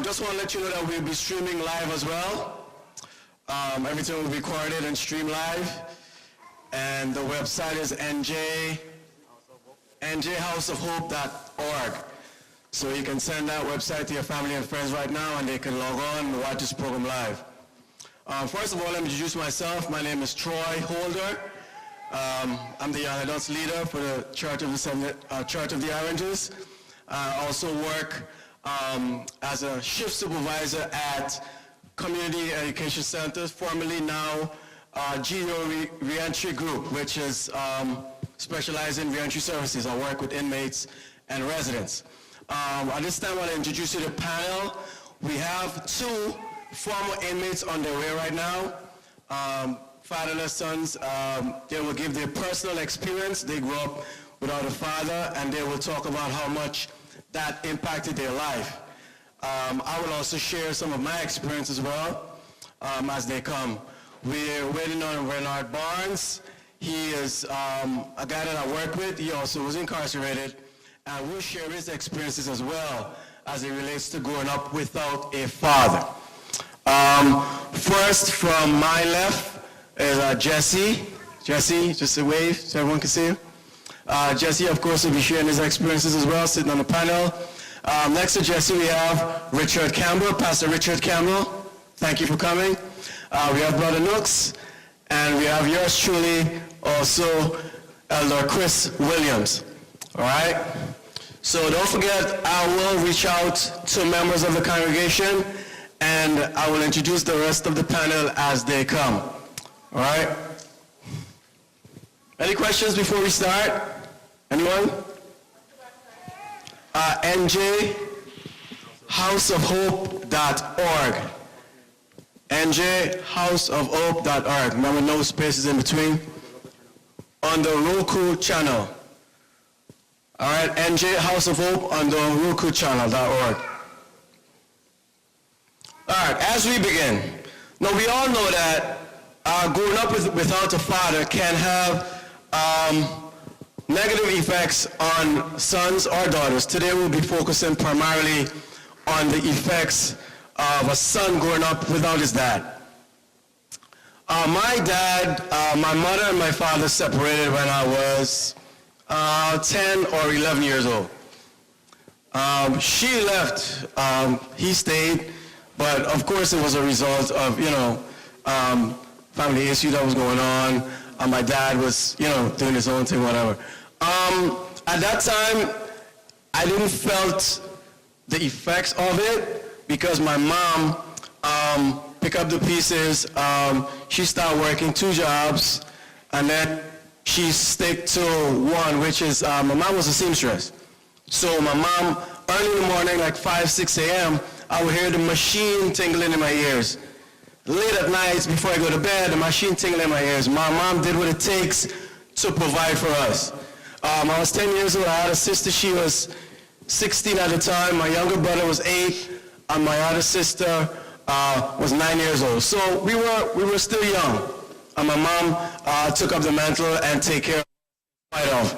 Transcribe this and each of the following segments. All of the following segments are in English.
Just want to let you know that we'll be streaming live as well. Everything will be recorded and streamed live. And the website is njhouseofhope.org. So you can send that website to your family and friends right now, and they can log on and watch this program live. First of all, let me introduce myself. My name is Troy Holder. I'm the Young Adults Leader for the Church of the Oranges. I also work as a shift supervisor at Community Education Centers, formerly now GEO Reentry Group, which is specialized in reentry services. I work with inmates and residents. At this time, I want to introduce you to the panel. We have two former inmates on their way right now. Fatherless sons. They will give their personal experience. They grew up without a father, and they will talk about how much that impacted their life. I will also share some of my experience as well as they come. We're waiting on Renard Barnes. He is a guy that I work with. He also was incarcerated, and we'll share his experiences as well as it relates to growing up without a father. First, from my left is Jesse. Jesse, just a wave so everyone can see you. Jesse, of course, will be sharing his experiences as well, sitting on the panel. Next to Jesse, we have Richard Campbell, Pastor Richard Campbell. Thank you for coming. We have Brother Nooks, and we have yours truly, also Elder Chris Williams. All right? So don't forget, I will reach out to members of the congregation, and I will introduce the rest of the panel as they come. All right? Any questions before we start? Anyone? njhouseofhope.org. njhouseofhope.org. Remember, no spaces in between. On the Roku channel. All right, NJ House of Hope on the Roku channel.org. All right, as we begin. Now, we all know that growing up without a father can have negative effects on sons or daughters. Today we'll be focusing primarily on the effects of a son growing up without his dad. My dad, my mother and my father separated when I was 10 or 11 years old. She left, he stayed, but of course it was a result of, family issue that was going on. My dad was, doing his own thing, whatever. At that time, I didn't felt the effects of it because my mom picked up the pieces. She started working 2 jobs, and then she stick to one, which is, my mom was a seamstress. So my mom, early in the morning, like 5, 6 a.m., I would hear the machine tingling in my ears. Late at night, before I go to bed, the machine tingling in my ears. My mom did what it takes to provide for us. I was 10 years old. I had a sister. She was 16 at the time. My younger brother was 8, and my other sister was 9 years old. So we were still young. And my mom took up the mantle and take care of.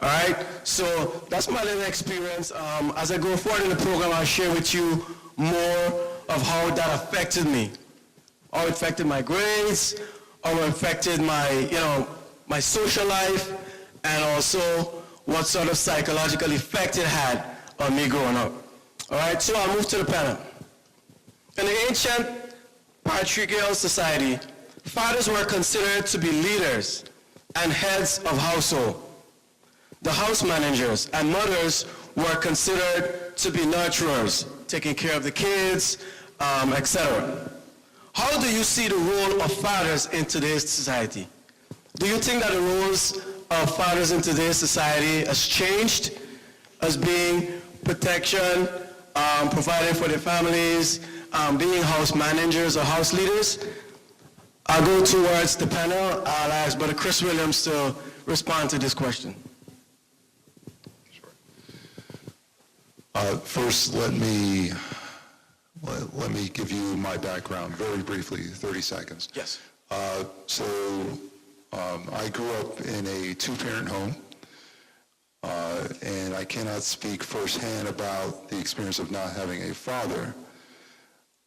All right? So that's my little experience. As I go forward in the program, I'll share with you more of how that affected me. How it affected my grades, how it affected my, my social life, and also what sort of psychological effect it had on me growing up. All right, so I'll move to the panel. In the ancient patriarchal society, fathers were considered to be leaders and heads of household. The house managers and mothers were considered to be nurturers, taking care of the kids, etc. How do you see the role of fathers in today's society? Do you think that the roles of fathers in today's society has changed as being protection, providing for their families, being house managers or house leaders? I'll go towards the panel. I'll ask Brother Chris Williams to respond to this question. First, let me give you my background very briefly, 30 seconds. Yes. I grew up in a 2-parent home, and I cannot speak firsthand about the experience of not having a father.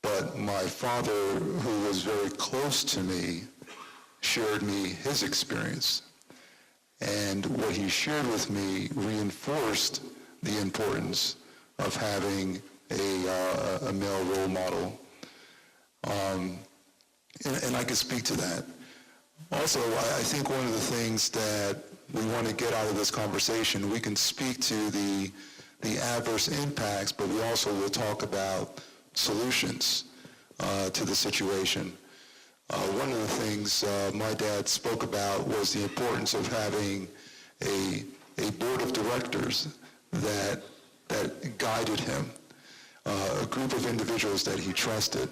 but my father, who was very close to me, shared me his experience. And what he shared with me reinforced the importance of having a male role model. And I can speak to that. Also, I think one of the things that we want to get out of this conversation, we can speak to the adverse impacts, but we also will talk about solutions to the situation. One of the things my dad spoke about was the importance of having a board of directors that guided him, a group of individuals that he trusted.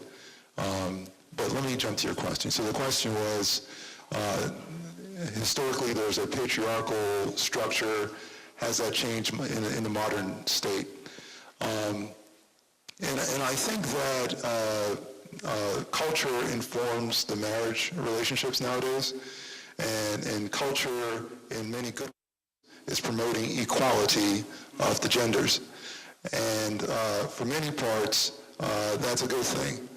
But let me jump to your question. So the question was, historically there's a patriarchal structure. Has that changed in the modern state? And I think that culture informs the marriage relationships nowadays, and culture in many good ways is promoting equality of the genders. And for many parts, that's a good thing.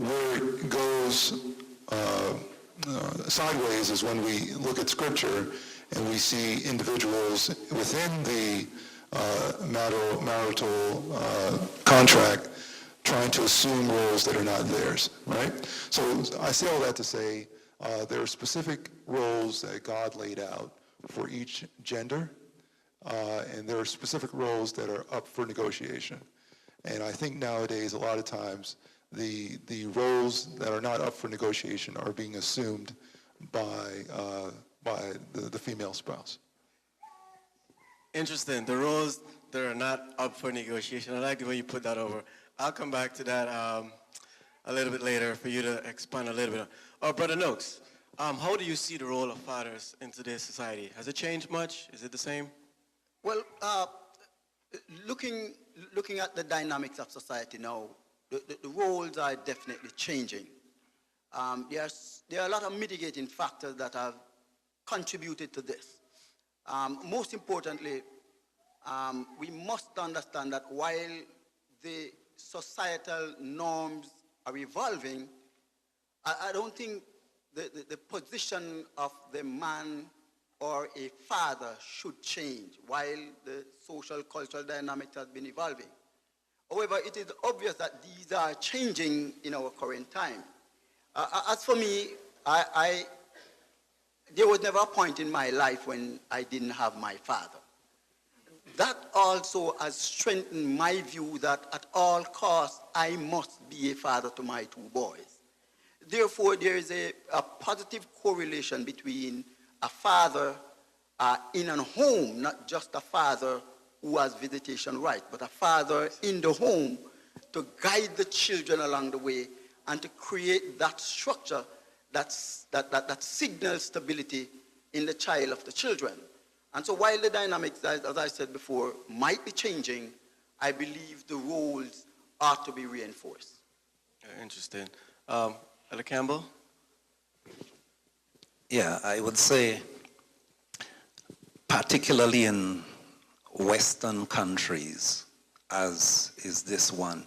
Where it goes sideways is when we look at Scripture and we see individuals within the marital contract trying to assume roles that are not theirs, right? So I say all that to say there are specific roles that God laid out for each gender, and there are specific roles that are up for negotiation. And I think nowadays, a lot of times, the roles that are not up for negotiation are being assumed by the female spouse. Interesting. The roles that are not up for negotiation. I like the way you put that over. I'll come back to that a little bit later for you to expand a little bit. Oh, Brother Noakes, how do you see the role of fathers in today's society? Has it changed much? Is it the same? Well, looking at the dynamics of society now, the roles are definitely changing. There are a lot of mitigating factors that have contributed to this. Most importantly, we must understand that while the societal norms are evolving, I don't think the position of the man or a father should change while the social cultural dynamics has been evolving. However, it is obvious that these are changing in our current time. As for me, there was never a point in my life when I didn't have my father. That also has strengthened my view that at all costs, I must be a father to my two boys. Therefore, there is a positive correlation between a father in a home, not just a father who has visitation rights, but a father in the home to guide the children along the way and to create that structure that signals stability in the child of the children. And so while the dynamics, as I said before, might be changing, I believe the roles ought to be reinforced. Interesting. Elder Campbell? Yeah, I would say, particularly in Western countries, as is this one,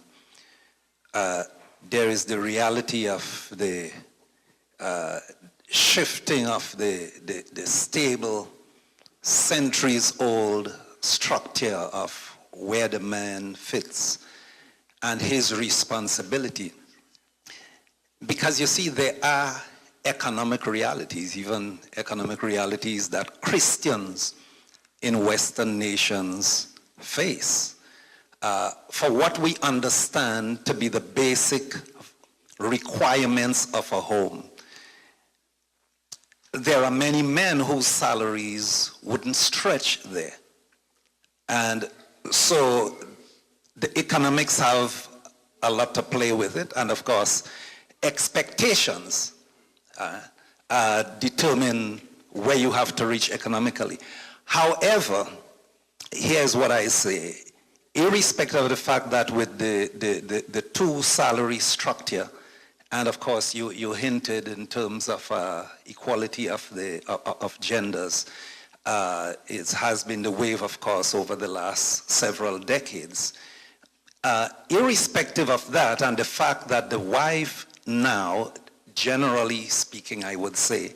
there is the reality of the shifting of the stable, centuries-old structure of where the man fits and his responsibility. Because you see, there are economic realities, even economic realities that Christians in Western nations face. For what we understand to be the basic requirements of a home, there are many men whose salaries wouldn't stretch there. And so the economics have a lot to play with it, and of course, expectations determine where you have to reach economically. However, here's what I say. Irrespective of the fact that with the two salary structure, and of course you hinted in terms of equality of genders, it has been the wave, of course, over the last several decades. Irrespective of that and the fact that the wife now, generally speaking, I would say,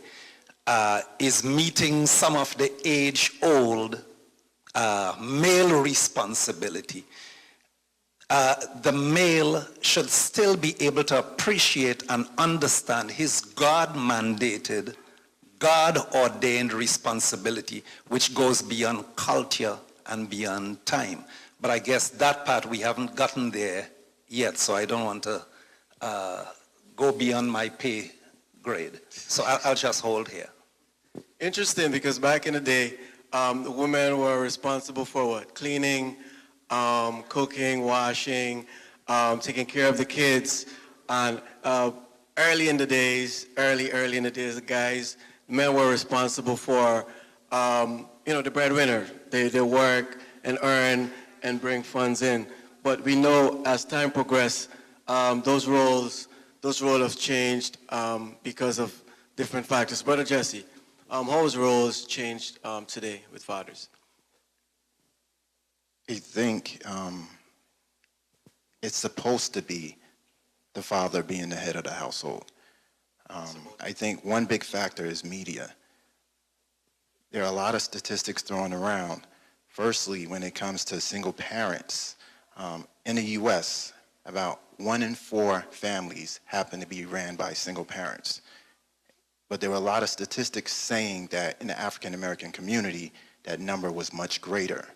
is meeting some of the age-old male responsibility, the male should still be able to appreciate and understand his God-mandated, God-ordained responsibility, which goes beyond culture and beyond time. But I guess that part we haven't gotten there yet, so I don't want to go beyond my pay grade. So I'll just hold here. Interesting, because back in the day, the women were responsible for what? Cleaning, cooking, washing, taking care of the kids. And early in the days, the guys, men were responsible for, the breadwinner. They work and earn and bring funds in. But we know as time progressed, those roles have changed because of different factors. Brother Jesse, how has roles changed today with fathers? I think it's supposed to be the father being the head of the household. I think one big factor is media. There are a lot of statistics thrown around. Firstly, when it comes to single parents, in the U.S., about 1 in 4 families happen to be ran by single parents. But there were a lot of statistics saying that in the African American community, that number was much greater.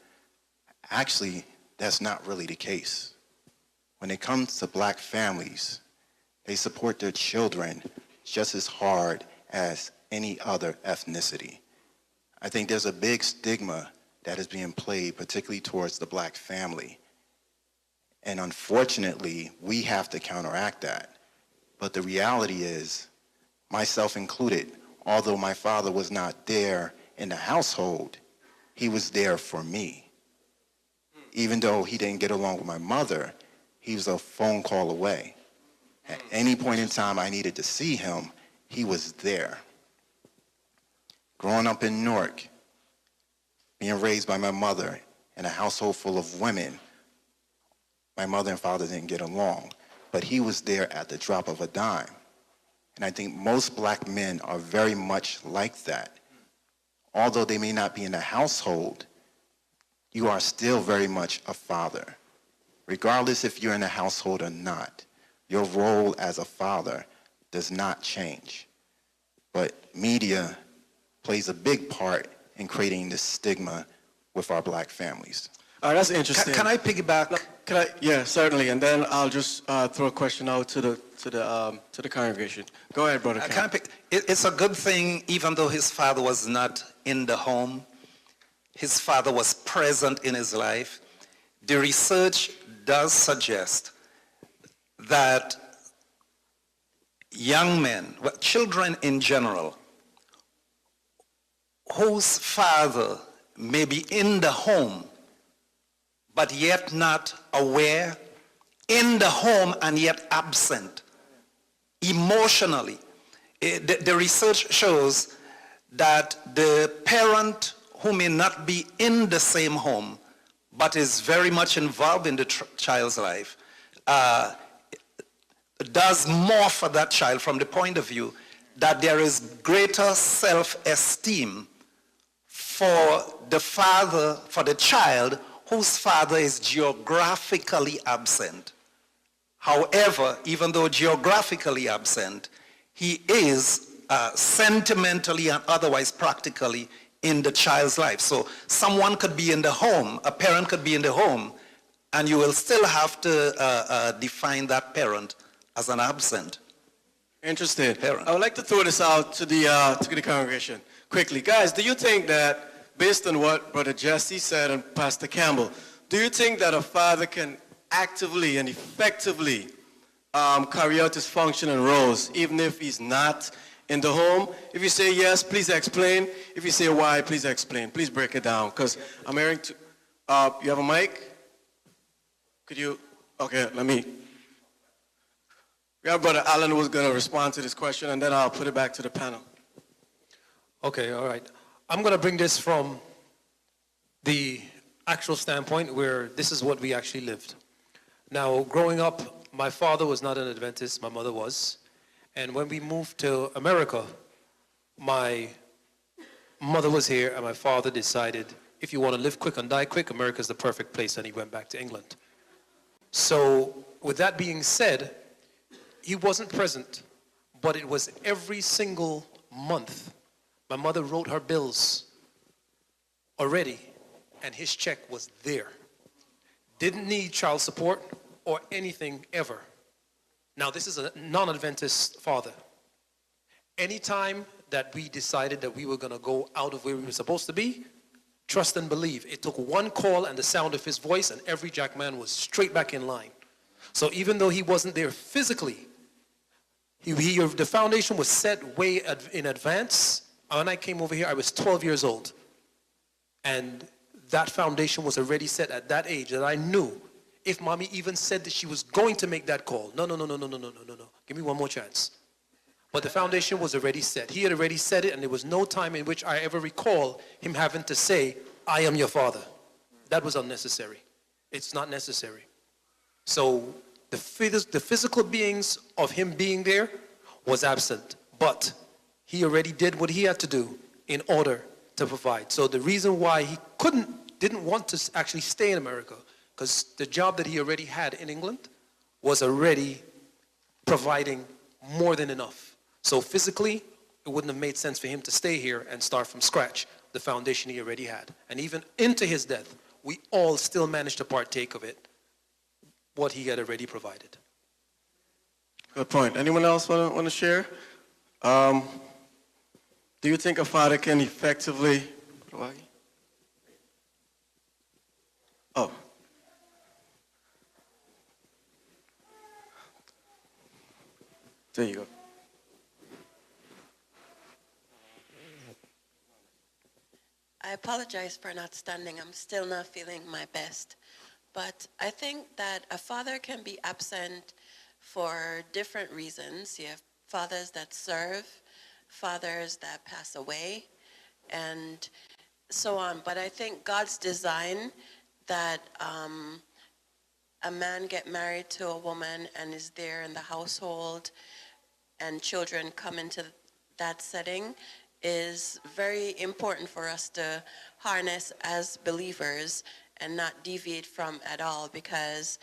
Actually, that's not really the case. When it comes to black families, they support their children just as hard as any other ethnicity. I think there's a big stigma that is being played, particularly towards the black family. And unfortunately, we have to counteract that. But the reality is, myself included, although my father was not there in the household, he was there for me. Even though he didn't get along with my mother, he was a phone call away. At any point in time I needed to see him, he was there. Growing up in Newark, being raised by my mother in a household full of women, my mother and father didn't get along, but he was there at the drop of a dime. And I think most black men are very much like that. Although they may not be in the household, you are still very much a father. Regardless if you're in a household or not, your role as a father does not change. But media plays a big part in creating this stigma with our black families. All right, that's interesting. Can I piggyback? Yeah, certainly. And then I'll just throw a question out to the congregation. Go ahead, Brother Ken. It's a good thing, even though his father was not in the home, his father was present in his life. The research does suggest that young men, children in general, whose father may be in the home, but yet not aware, in the home and yet absent, emotionally. The research shows that the parent who may not be in the same home, but is very much involved in the child's life, does more for that child from the point of view that there is greater self-esteem for the father, for the child whose father is geographically absent. However, even though geographically absent, he is sentimentally and otherwise practically in the child's life. So someone could be in the home, a parent could be in the home, and you will still have to define that parent as an absent. Interesting. Parent. I would like to throw this out to the congregation quickly. Guys, do you think that, based on what Brother Jesse said and Pastor Campbell, do you think that a father can actively and effectively carry out his function and roles, even if he's not in the home? If you say yes, please explain. If you say why, please explain. Please break it down, because I'm hearing you have a mic? Could you? Okay, let me. We have Brother Allen who's going to respond to this question, and then I'll put it back to the panel. Okay, all right. I'm going to bring this from the actual standpoint where this is what we actually lived. Now, growing up, my father was not an Adventist, my mother was. And when we moved to America, my mother was here and my father decided, if you want to live quick and die quick, America's the perfect place, and he went back to England. So, with that being said, he wasn't present, but it was every single month. My mother wrote her bills already, and his check was there. Didn't need child support or anything ever. Now, this is a non-Adventist father. Anytime that we decided that we were going to go out of where we were supposed to be, trust and believe, it took one call and the sound of his voice, and every jackman was straight back in line. So even though he wasn't there physically, the foundation was set way in advance. When I came over here, I was 12 years old. And that foundation was already set at that age that I knew if mommy even said that she was going to make that call, no, give me one more chance. But the foundation was already set. He had already said it, and there was no time in which I ever recall him having to say, I am your father. That was unnecessary. It's not necessary. So the physical beings of him being there was absent, but he already did what he had to do in order to provide. So the reason why he didn't want to actually stay in America, because the job that he already had in England was already providing more than enough. So physically, it wouldn't have made sense for him to stay here and start from scratch the foundation he already had. And even into his death, we all still managed to partake of it, what he had already provided. Good point. Anyone else want to share? Do you think a father can effectively... Oh. There you go. I apologize for not standing. I'm still not feeling my best. But I think that a father can be absent for different reasons. You have fathers that serve, fathers that pass away, and so on. But I think God's design that a man get married to a woman and is there in the household and children come into that setting is very important for us to harness as believers and not deviate from at all, because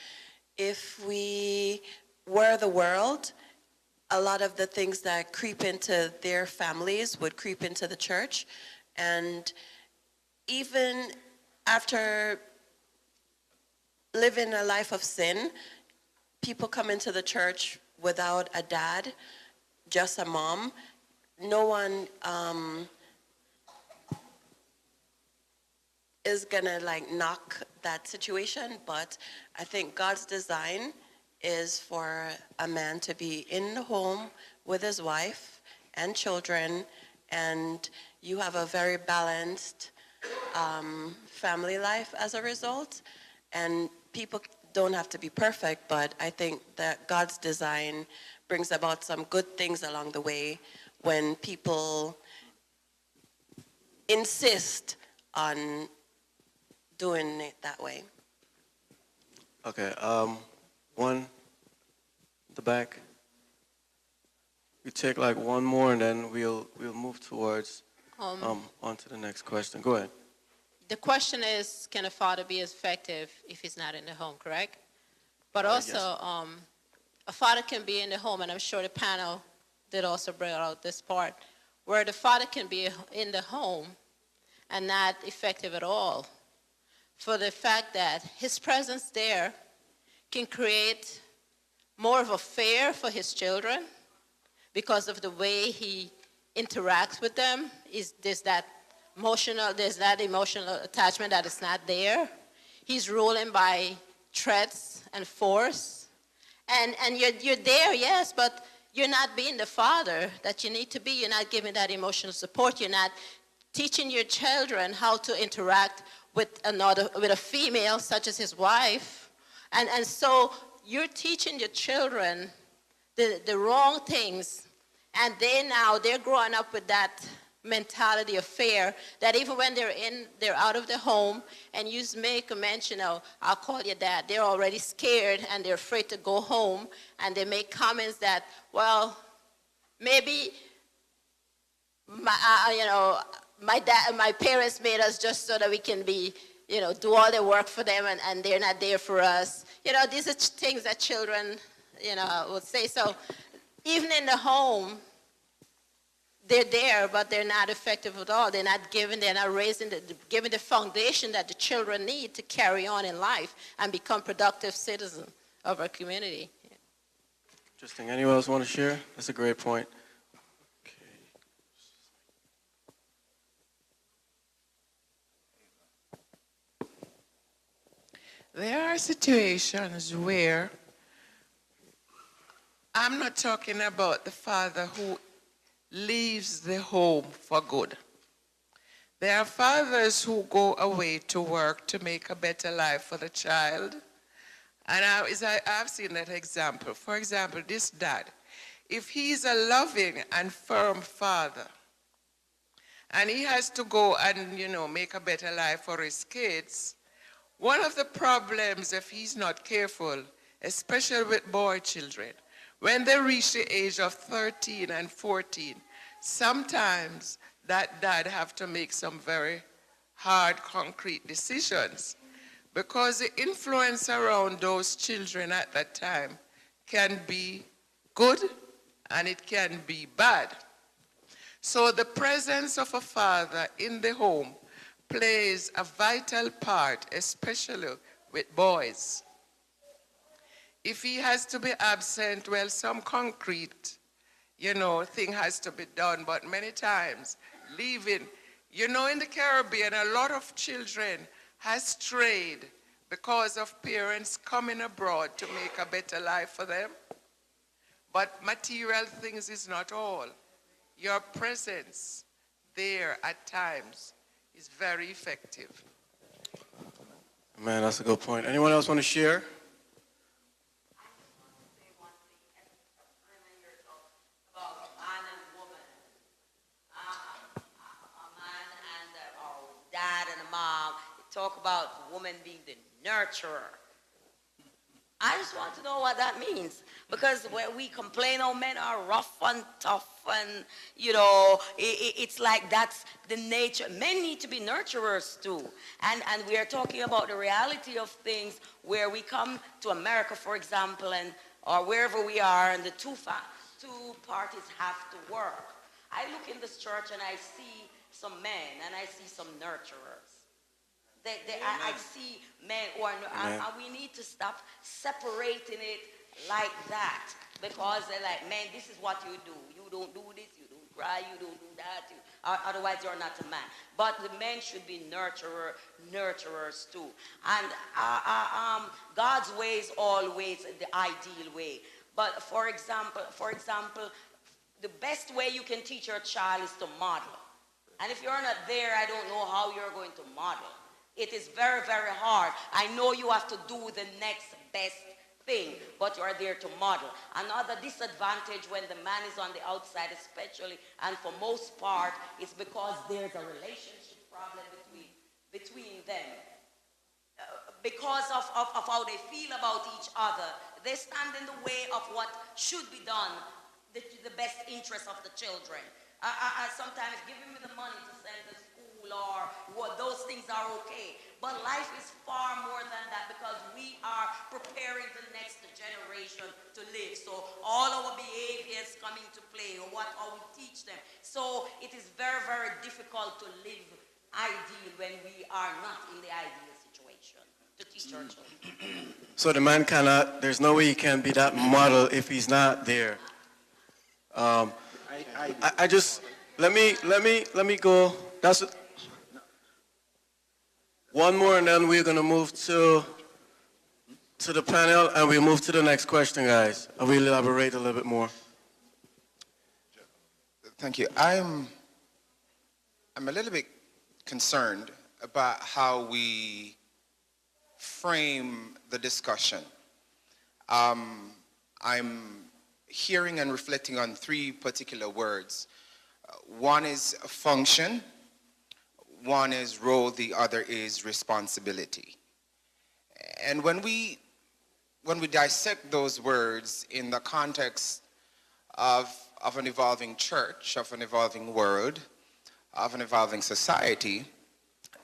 if we were the world, a lot of the things that creep into their families would creep into the church. And even after living a life of sin, people come into the church without a dad, just a mom. No one is gonna knock that situation, but I think God's design is for a man to be in the home with his wife and children, and you have a very balanced family life as a result. And people don't have to be perfect, but I think that God's design brings about some good things along the way when people insist on doing it that way. Okay, one, the back. We take one more, and then we'll move towards on to the next question. Go ahead. The question is, can a father be effective if he's not in the home, correct? But also, yes. A father can be in the home, and I'm sure the panel did also bring out this part, where the father can be in the home and not effective at all, for the fact that his presence there can create more of a fear for his children because of the way he interacts with them. There's that emotional attachment that is not there. He's ruling by threats and force. And you're there, yes, but you're not being the father that you need to be. You're not giving that emotional support. You're not teaching your children how to interact with a female such as his wife. And so you're teaching your children the wrong things, and they're growing up with that mentality of fear, that even when they're out of the home, and you make a mention of, I'll call you dad, they're already scared and they're afraid to go home, and they make comments that, well, maybe my parents made us just so that we can be, do all the work for them, and they're not there for us. These are things that children, would say. So even in the home, they're there, but they're not effective at all. They're not raising, giving the foundation that the children need to carry on in life and become productive citizens of our community. Interesting. Anyone else want to share? That's a great point. There are situations where I'm not talking about the father who leaves the home for good. There are fathers who go away to work to make a better life for the child. And I've seen that example. For example, this dad, if he's a loving and firm father, and he has to go and, make a better life for his kids, one of the problems, if he's not careful, especially with boy children, when they reach the age of 13 and 14, sometimes that dad have to make some very hard, concrete decisions, because the influence around those children at that time can be good and it can be bad. So the presence of a father in the home plays a vital part, especially with boys. If he has to be absent, well, some concrete, thing has to be done, but many times leaving, in the Caribbean, a lot of children has strayed because of parents coming abroad to make a better life for them. But material things is not all. Your presence there at times is very effective. Man, that's a good point. Anyone else want to share? Dad and a mom talk about woman being the nurturer. I just want to know what that means, because when we complain, oh, men are rough and tough, and it's like that's the nature. Men need to be nurturers too, and we are talking about the reality of things where we come to America, for example, or wherever we are, and the two parties have to work. I look in this church and I see some men and I see some nurturers. I see men who are, and we need to stop separating it like that, because they're like, man, this is what you do. You don't do this, you don't cry, you don't do that, otherwise you're not a man. But the men should be nurturers too. And God's way is always the ideal way. But for example, the best way you can teach your child is to model. And if you're not there, I don't know how you're going to model. It is very, very hard. I know you have to do the next best thing, but you're there to model. Another disadvantage when the man is on the outside especially, and for most part, is because there's a relationship problem between them. Because of how they feel about each other, they stand in the way of what should be done, the best interest of the children. I sometimes giving me the money to send to school or what, those things are okay. But life is far more than that, because we are preparing the next generation to live. So all our behaviors come into play, or how we teach them. So it is very, very difficult to live ideal when we are not in the ideal situation to teach our children. So the man cannot, there's no way he can be that model if he's not there. I just, let me go. That's one more, and then we're going to move to the panel, and we'll move to the next question, guys. I will elaborate a little bit more. Thank you. I'm a little bit concerned about how we frame the discussion. I'm hearing and reflecting on three particular words. One is function, one is role, the other is responsibility. And when we dissect those words in the context of an evolving church, of an evolving world, of an evolving society,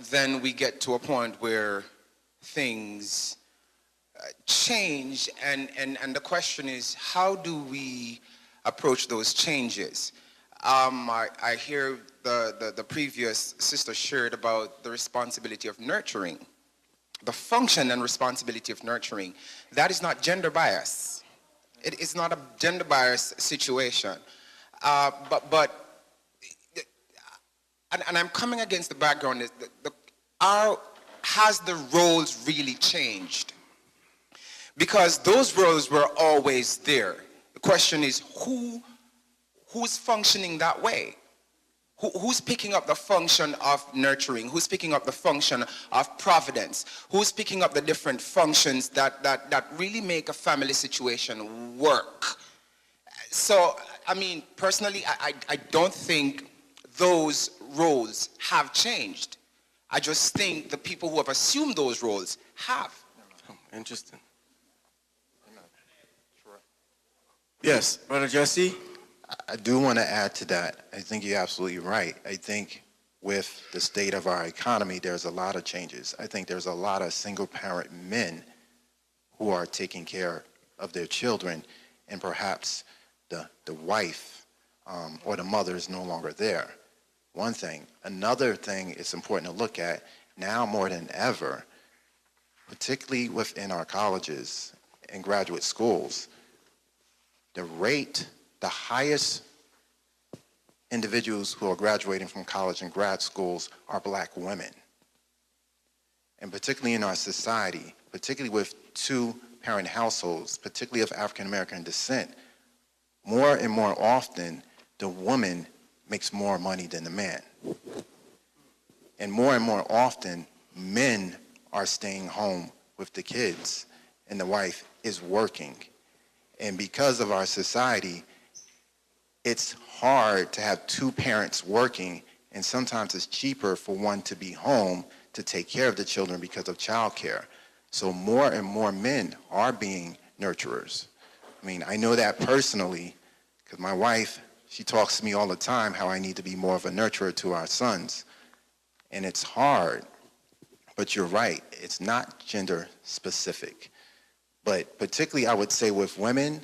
then we get to a point where things change, and the question is, how do we approach those changes? I hear the previous sister shared about the responsibility of nurturing, the function and responsibility of nurturing. That is not gender bias. It is not a gender bias situation. But I'm coming against the background is has the roles really changed? Because those roles were always there. The question is, who's functioning that way? Who's picking up the function of nurturing? Who's picking up the function of providence? Who's picking up the different functions that really make a family situation work? So, I mean, personally, I don't think those roles have changed. I just think the people who have assumed those roles have. Oh, interesting. Yes, Brother Jesse? I do want to add to that. I think you're absolutely right. I think with the state of our economy, there's a lot of changes. I think there's a lot of single-parent men who are taking care of their children, and perhaps the wife or the mother is no longer there. One thing. Another thing it's important to look at now more than ever, particularly within our colleges and graduate schools, the highest individuals who are graduating from college and grad schools are black women. And particularly in our society, particularly with two-parent households, particularly of African American descent, more and more often, the woman makes more money than the man. And more often, men are staying home with the kids, and the wife is working. And because of our society, it's hard to have two parents working, and sometimes it's cheaper for one to be home to take care of the children because of childcare. So more and more men are being nurturers. I mean, I know that personally, because my wife, she talks to me all the time how I need to be more of a nurturer to our sons. And it's hard, but you're right, it's not gender specific. But particularly I would say with women,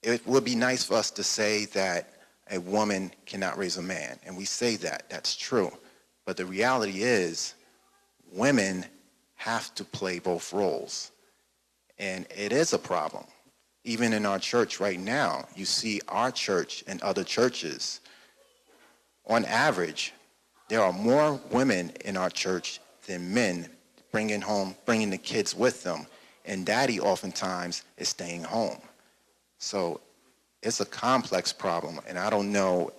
it would be nice for us to say that a woman cannot raise a man. And we say that, that's true. But the reality is, women have to play both roles. And it is a problem. Even in our church right now, you see our church and other churches, on average, there are more women in our church than men bringing the kids with them. And daddy oftentimes is staying home. So it's a complex problem, and I don't know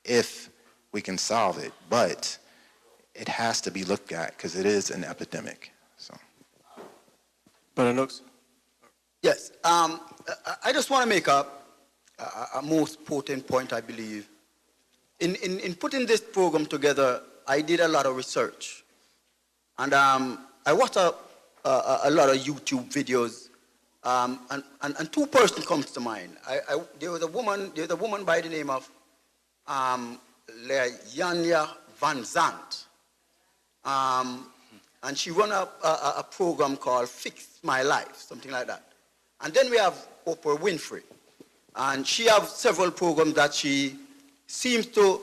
if we can solve it, but it has to be looked at because it is an epidemic. So, Brother Nooks? Yes, I just want to make a most potent point, I believe. In putting this program together, I did a lot of research. And I watched a lot of YouTube videos, and two persons comes to mind. There was a woman by the name of Leanya Van Zandt. And she run a program called Fix My Life, something like that. And then we have Oprah Winfrey. And she has several programs that she seems to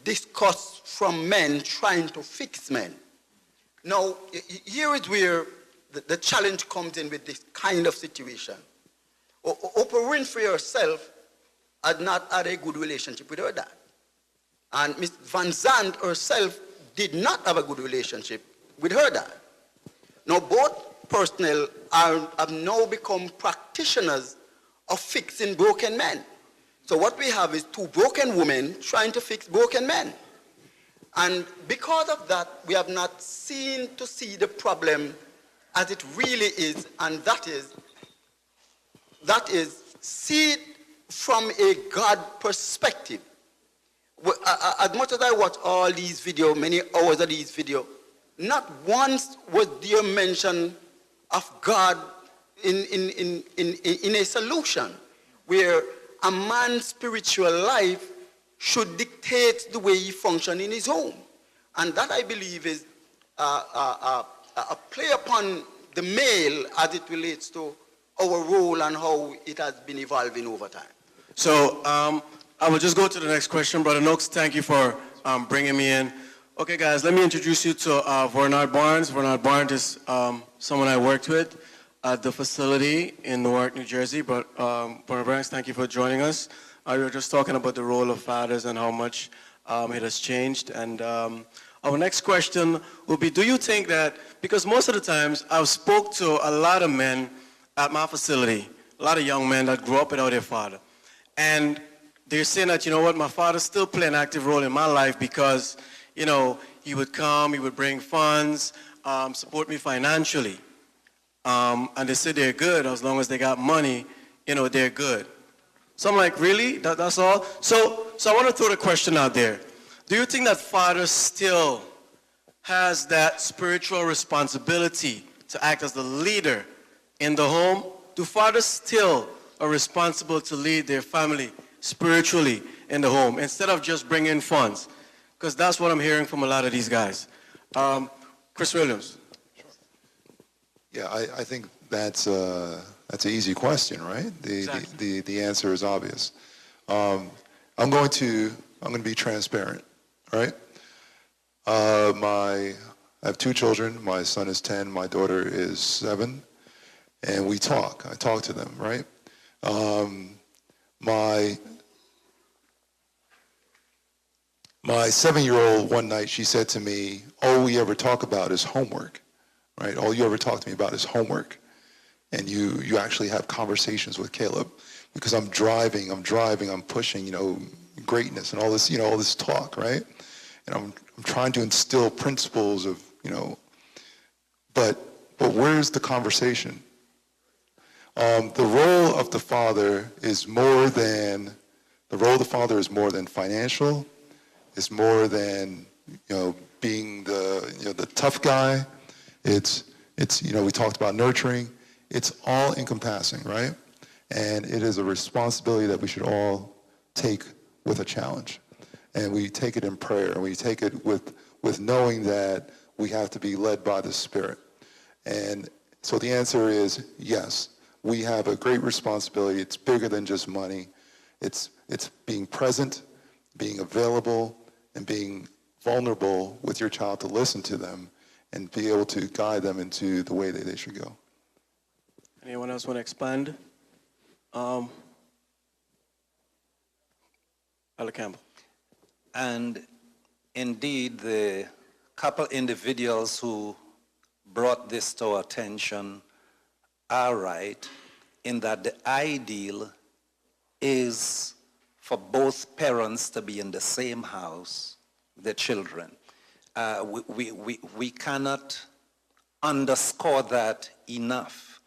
discuss from men trying to fix men. Now, here is where the challenge comes in with this kind of situation. Oprah Winfrey herself had not had a good relationship with her dad. And Ms. Van Zandt herself did not have a good relationship with her dad. Now, both personnel have now become practitioners of fixing broken men. So what we have is two broken women trying to fix broken men. And because of that, we have not seen to see the problem as it really is, and that is see it from a God perspective, as much as I watch all these videos, many hours of these videos, not once was there mention of God in a solution where a man's spiritual life should dictate the way he functions in his home. And that, I believe, is a play upon the male as it relates to our role and how it has been evolving over time. So I will just go to the next question. Brother Noakes, thank you for bringing me in. Okay, guys, let me introduce you to Vernard Barnes. Vernard Barnes is someone I worked with at the facility in Newark, New Jersey. But Vernard Barnes, thank you for joining us. We were just talking about the role of fathers and how much it has changed. And our next question will be, do you think that, because most of the times I've spoke to a lot of men at my facility, a lot of young men that grew up without their father. And they're saying that, you know what, my father still played an active role in my life because, you know, he would come, he would bring funds, support me financially. And they said they're good as long as they got money, you know, they're good. So I'm like, really? That's all? So I want to throw the question out there. Do you think that father still has that spiritual responsibility to act as the leader in the home? Do fathers still are responsible to lead their family spiritually in the home instead of just bringing funds? Because that's what I'm hearing from a lot of these guys. Chris Williams. Yeah, I think that's an easy question, right? The answer is obvious. I'm going to be transparent, right? I have two children. My son is 10. My daughter is 7. And we talk. I talk to them, right? My 7-year-old, one night, she said to me, all we ever talk about is homework, right? All you ever talk to me about is homework. And you actually have conversations with Caleb because I'm driving, I'm pushing, you know, greatness and all this, you know, all this talk, right? And I'm trying to instill principles of, you know, but where's the conversation? The role of the father is more than financial. It's more than, you know, being the tough guy. It's you know, we talked about nurturing. It's all encompassing, right? And it is a responsibility that we should all take with a challenge. And we take it in prayer, and we take it with knowing that we have to be led by the Spirit. And so the answer is yes, we have a great responsibility. It's bigger than just money. It's being present, being available, and being vulnerable with your child to listen to them and be able to guide them into the way that they should go. Anyone else want to expand? Ella Campbell. And indeed, the couple individuals who brought this to our attention are right in that the ideal is for both parents to be in the same house with their children. We cannot underscore that enough,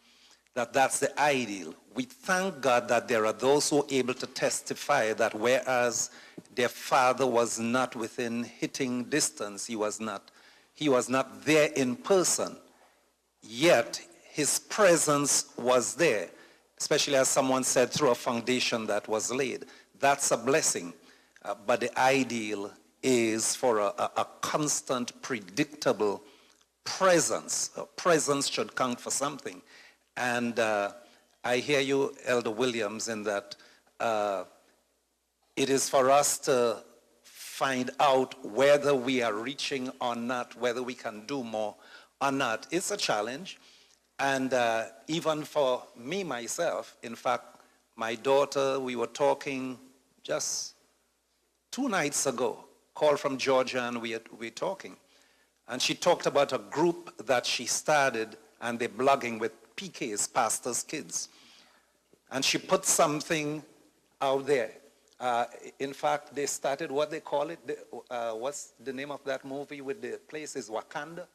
that's the ideal. We thank God that there are those who are able to testify that whereas their father was not within hitting distance, he was not there in person, yet his presence was there, especially as someone said, through a foundation that was laid. That's a blessing. But the ideal is for a constant, predictable presence. Presence should count for something. And I hear you, Elder Williams, in that it is for us to find out whether we are reaching or not, whether we can do more or not. It's a challenge. And even for me, myself, in fact, my daughter, we were talking just 2 nights ago, called from Georgia, and we're talking. And she talked about a group that she started, and they're blogging with PKs, pastors' kids. And she put something out there. In fact, they started what they call it. What's the name of that movie with the place is Wakanda?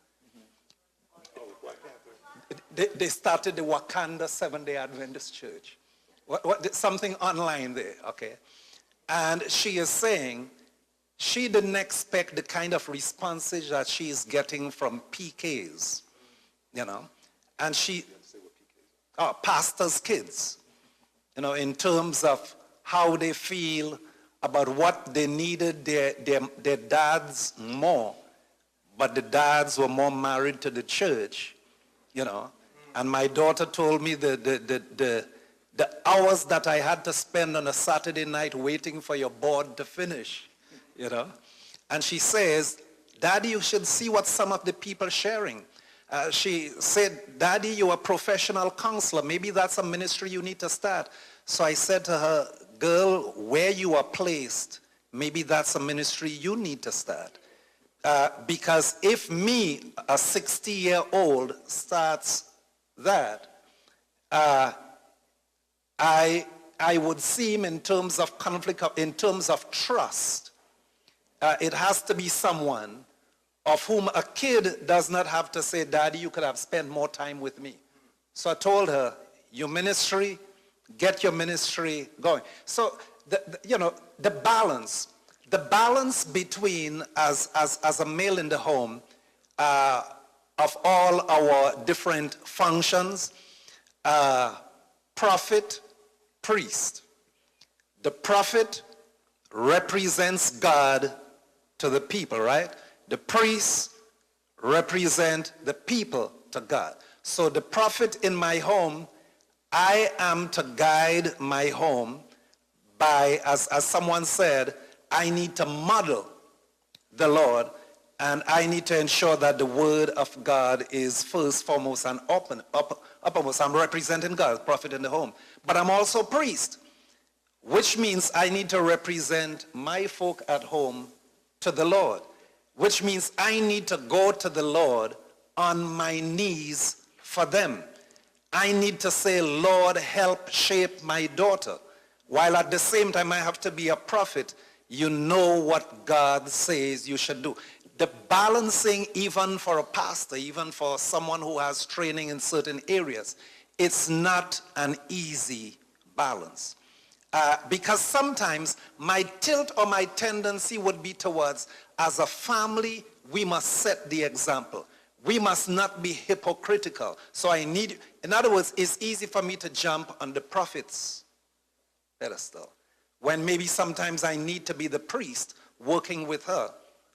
They started the Wakanda Seventh-day Adventist Church. something online there, okay? And she is saying she didn't expect the kind of responses that she is getting from PKs, you know? And pastors' kids, you know, in terms of how they feel about what they needed their dads more, but the dads were more married to the church, you know. And my daughter told me the hours that I had to spend on a Saturday night waiting for your board to finish, you know. And she says, Daddy, you should see what some of the people sharing. She said, Daddy, you're a professional counselor. Maybe that's a ministry you need to start. So I said to her, girl, where you are placed, maybe that's a ministry you need to start. Because if me, a 60-year-old, starts that, I would seem in terms of conflict, in terms of trust, it has to be someone of whom a kid does not have to say, Daddy, you could have spent more time with me. So I told her, your ministry, get your ministry going. So, the balance between, as a male in the home, of all our different functions, prophet, priest. The prophet represents God to the people, right? The priests represent the people to God. So the prophet in my home, I am to guide my home by, as someone said, I need to model the Lord, and I need to ensure that the word of God is first, foremost, and uppermost. I'm representing God, prophet in the home. But I'm also priest, which means I need to represent my folk at home to the Lord, which means I need to go to the Lord on my knees for them. I need to say, Lord, help shape my daughter. While at the same time I have to be a prophet, you know what God says you should do. The balancing, even for a pastor, even for someone who has training in certain areas, it's not an easy balance. Because sometimes my tilt or my tendency would be towards, as a family, we must set the example. We must not be hypocritical. So in other words, it's easy for me to jump on the prophet's pedestal, when maybe sometimes I need to be the priest working with her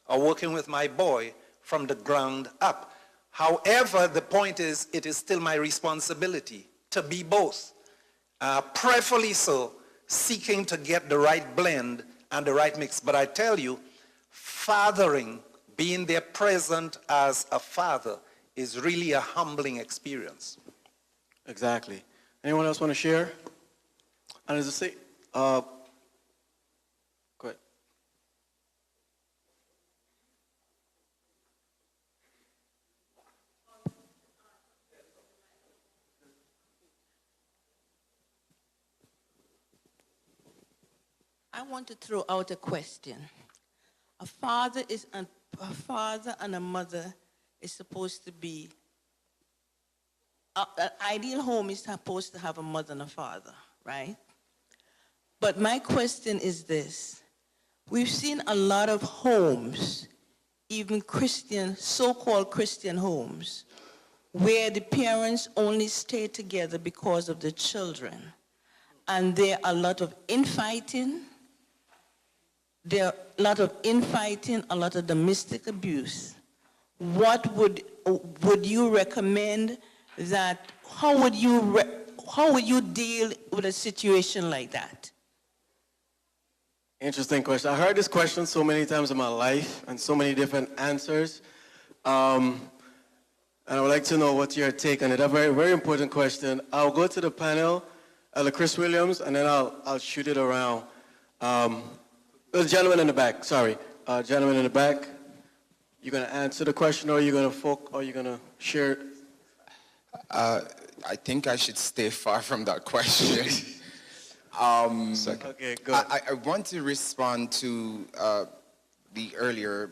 or working with my boy from the ground up. However, the point is, it is still my responsibility to be both. Prayerfully so, seeking to get the right blend and the right mix. But I tell you, fathering, being there present as a father, is really a humbling experience. Exactly. Anyone else want to share? And as I say, go ahead. I want to throw out a question. A father and a mother is supposed to be, an ideal home is supposed to have a mother and a father, right? But my question is this. We've seen a lot of homes, even Christian, so-called Christian homes, where the parents only stay together because of the children. And there are a lot of infighting, a lot of domestic abuse. What would you recommend that, how would you deal with a situation like that? Interesting question. I heard this question so many times in my life and so many different answers. And I would like to know what's your take on it. A very, very important question. I'll go to the panel, Elder Chris Williams, and then I'll shoot it around. The gentleman in the back, sorry. Gentleman in the back, you gonna answer the question, or you gonna share? I think I should stay far from that question. Okay, good. I want to respond to the earlier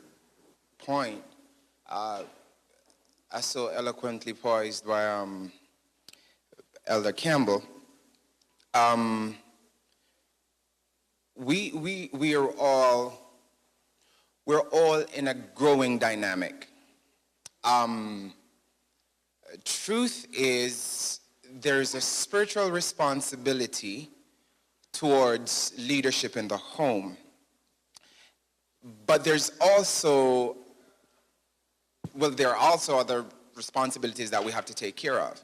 point, as so eloquently poised by Elder Campbell. we're all in a growing dynamic. Truth is, there's a spiritual responsibility towards leadership in the home. But there's also, there are also other responsibilities that we have to take care of.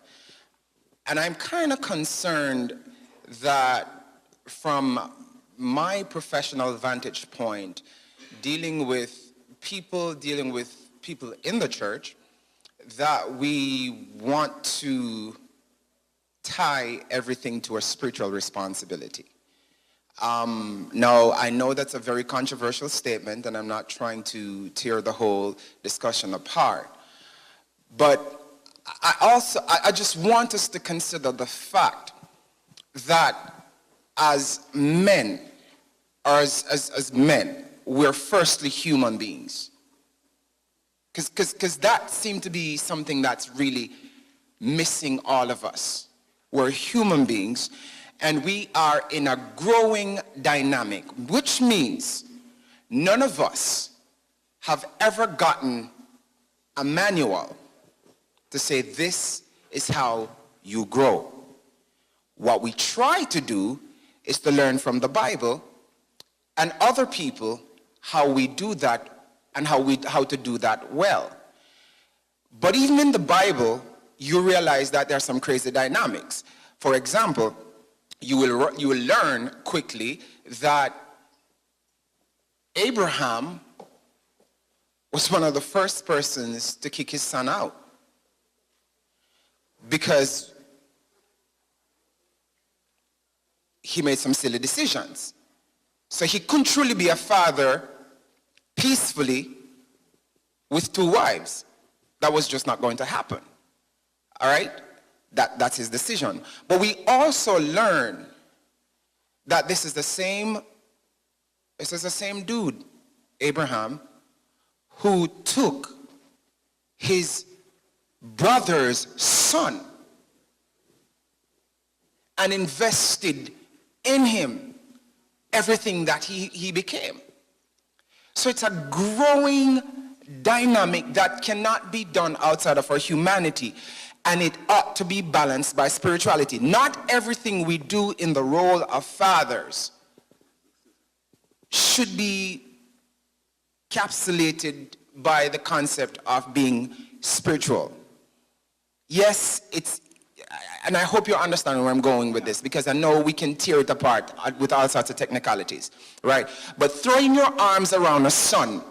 And I'm kind of concerned that from my professional vantage point, dealing with people in the church, that we want to tie everything to a spiritual responsibility. Now, I know that's a very controversial statement, and I'm not trying to tear the whole discussion apart. But I just want us to consider the fact that as men, or as men, we're firstly human beings. Because that seemed to be something that's really missing all of us. We're human beings, and we are in a growing dynamic, which means none of us have ever gotten a manual to say this is how you grow. What we try to do is to learn from the Bible and other people how we do that and how to do that well. But even in the Bible, you realize that there are some crazy dynamics. For example, you will learn quickly that Abraham was one of the first persons to kick his son out, because he made some silly decisions. So he couldn't truly be a father peacefully with two wives. That was just not going to happen. All right? That's his decision. But we also learn that this is the same dude, Abraham, who took his brother's son and invested in him everything that he became. So it's a growing dynamic that cannot be done outside of our humanity, and it ought to be balanced by spirituality. Not everything we do in the role of fathers should be capsulated by the concept of being spiritual. Yes, and I hope you understand where I'm going with this, because I know we can tear it apart with all sorts of technicalities, right? But throwing your arms around a son,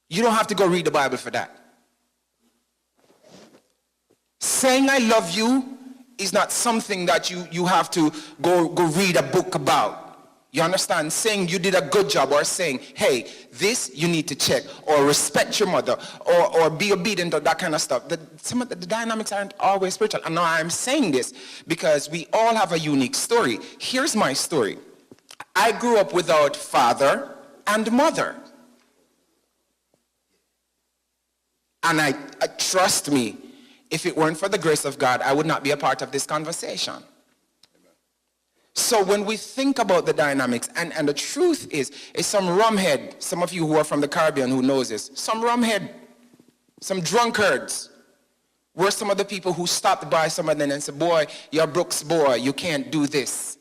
you don't have to go read the Bible for that. Saying I love you is not something that you have to go read a book about. You understand? Saying you did a good job, or saying, hey, this you need to check, or respect your mother, or be obedient, or that kind of stuff. Some of the dynamics aren't always spiritual. And now I'm saying this because we all have a unique story. Here's my story. I grew up without father and mother. And I trust me, if it weren't for the grace of God, I would not be a part of this conversation. So when we think about the dynamics, and the truth is some rumhead, some of you who are from the Caribbean who knows this, some rumhead, some drunkards, were some of the people who stopped by some of them and said, boy, you're Brooks boy, you can't do this.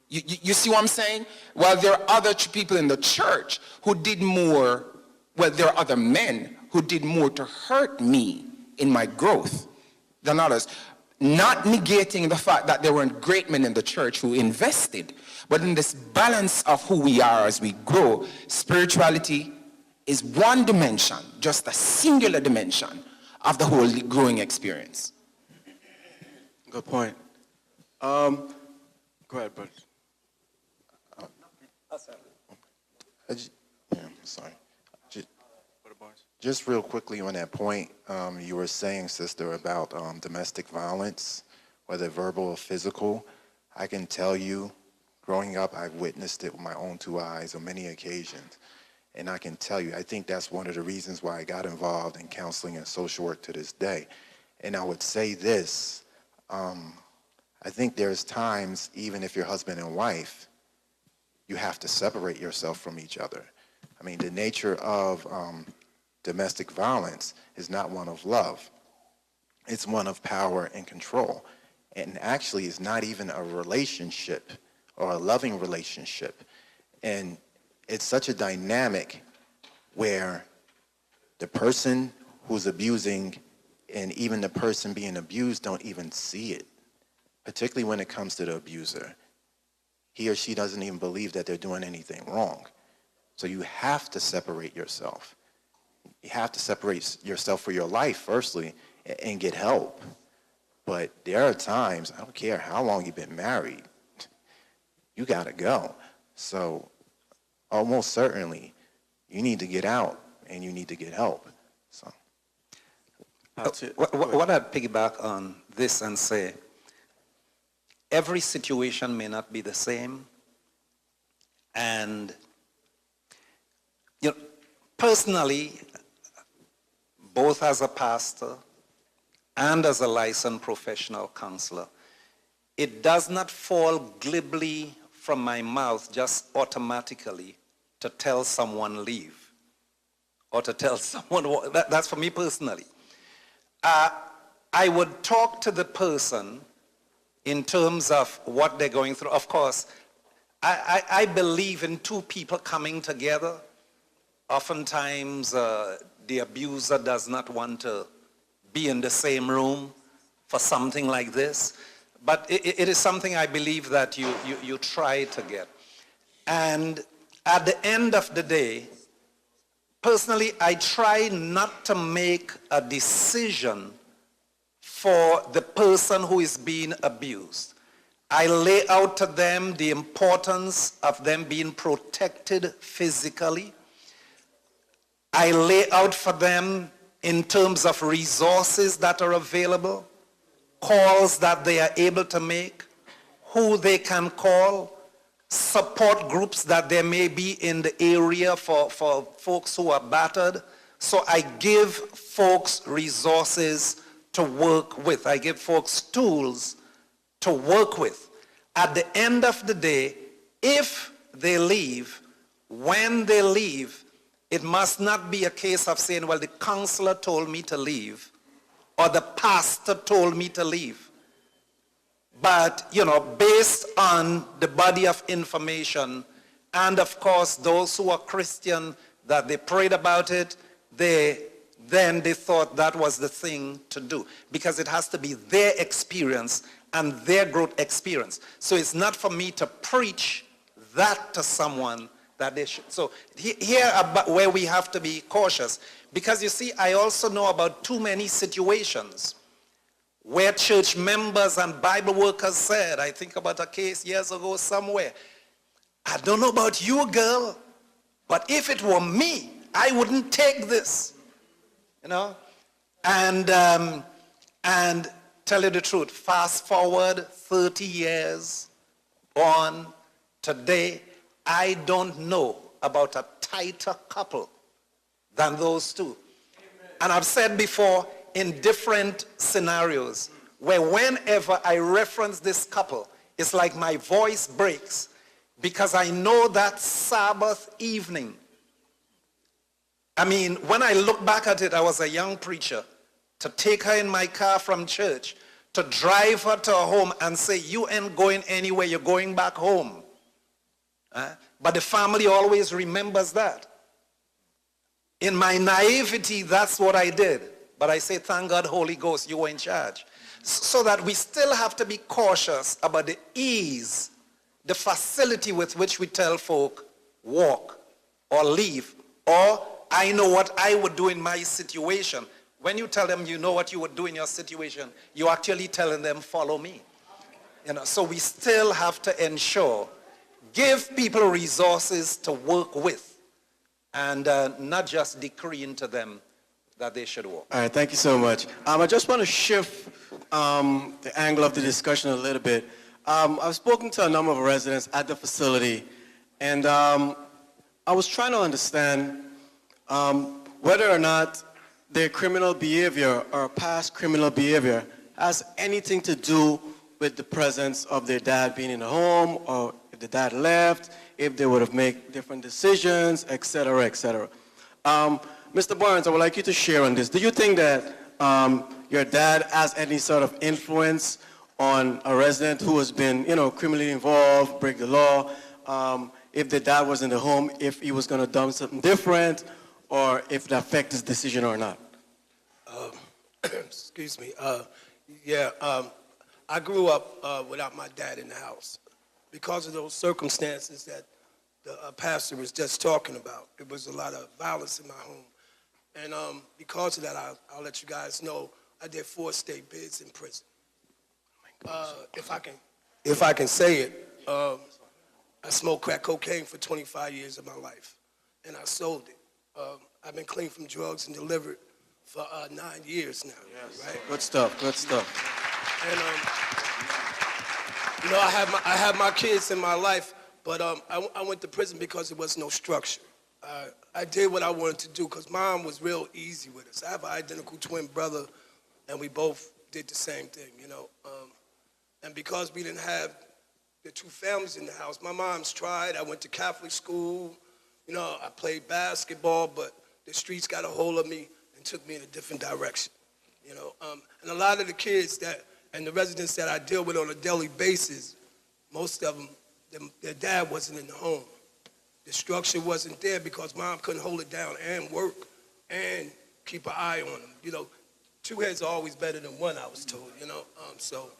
You see what I'm saying? While there are other people in the church who did more, well, there are other men who did more to hurt me in my growth than others. Not negating the fact that there weren't great men in the church who invested, but in this balance of who we are as we grow, spirituality is one dimension, just a singular dimension of the whole growing experience. Good point. Go ahead, bud. Sorry. Just real quickly on that point, you were saying, sister, about domestic violence, whether verbal or physical. I can tell you, growing up, I've witnessed it with my own two eyes on many occasions. And I can tell you, I think that's one of the reasons why I got involved in counseling and social work to this day. And I would say this, I think there's times, even if you're husband and wife, you have to separate yourself from each other. I mean, the nature of domestic violence is not one of love. It's one of power and control. And actually, it's not even a relationship or a loving relationship. And it's such a dynamic where the person who's abusing and even the person being abused don't even see it, particularly when it comes to the abuser. He or she doesn't even believe that they're doing anything wrong. So you have to separate yourself. You have to separate yourself for your life, firstly, and get help. But there are times, I don't care how long you've been married, you gotta go. So almost certainly, you need to get out and you need to get help. So. What I'd piggyback on this and say, every situation may not be the same. And, you know, personally, both as a pastor and as a licensed professional counselor, it does not fall glibly from my mouth just automatically to tell someone leave or to tell someone, that's for me personally. I would talk to the person in terms of what they're going through. Of course, I believe in two people coming together. Oftentimes, the abuser does not want to be in the same room for something like this. But it is something I believe that you try to get. And at the end of the day, personally, I try not to make a decision for the person who is being abused. I lay out to them the importance of them being protected physically. I lay out for them in terms of resources that are available, calls that they are able to make, who they can call, support groups that there may be in the area for folks who are battered. So I give folks resources to work with. I give folks tools to work with. At the end of the day, if they leave, when they leave, it must not be a case of saying, well, the counselor told me to leave or the pastor told me to leave. But, you know, based on the body of information, and of course, those who are Christian, that they prayed about it, then they thought that was the thing to do, because it has to be their experience and their growth experience. So it's not for me to preach that to someone that they should. So here about where we have to be cautious, because you see, I also know about too many situations where church members and Bible workers said, I think about a case years ago somewhere, I don't know about you, girl, but if it were me, I wouldn't take this, you know? And tell you the truth, fast forward 30 years on today, I don't know about a tighter couple than those two. And I've said before, in different scenarios, where whenever I reference this couple, it's like my voice breaks, because I know that Sabbath evening. I mean, when I look back at it, I was a young preacher. To take her in my car from church, to drive her to her home and say, you ain't going anywhere, you're going back home. But the family always remembers that. In my naivety, that's what I did. But I say, thank God, Holy Ghost, you were in charge. So that we still have to be cautious about the ease, the facility with which we tell folk, walk or leave, or I know what I would do in my situation. When you tell them you know what you would do in your situation, you're actually telling them, follow me. You know, so we still have to ensure, give people resources to work with, and not just decreeing to them that they should walk. All right, thank you so much. I just want to shift the angle of the discussion a little bit. I've spoken to a number of residents at the facility, and I was trying to understand whether or not their criminal behavior or past criminal behavior has anything to do with the presence of their dad being in the home, or if the dad left, if they would have made different decisions, et cetera, et cetera. Mr. Barnes, I would like you to share on this. Do you think that your dad has any sort of influence on a resident who has been, criminally involved, break the law? If the dad was in the home, if he was going to do something different, or if it affect his decision or not? Excuse me. I grew up without my dad in the house because of those circumstances that the pastor was just talking about. It was a lot of violence in my home. And because of that, I'll let you guys know, I did 4 state bids in prison. If I can say it, I smoked crack cocaine for 25 years of my life, and I sold it. I've been clean from drugs and delivered for 9 years now. Yes. Right? Good stuff, good stuff. And I have my kids in my life, but I went to prison because there was no structure. I did what I wanted to do because Mom was real easy with us. I have an identical twin brother, and we both did the same thing, And because we didn't have the 2 families in the house, my mom's tried. I went to Catholic school. I played basketball, but the streets got a hold of me and took me in a different direction. And a lot of the kids and the residents that I deal with on a daily basis, most of them, their dad wasn't in the home. The structure wasn't there because Mom couldn't hold it down and work and keep an eye on them. 2 heads are always better than 1, I was told, So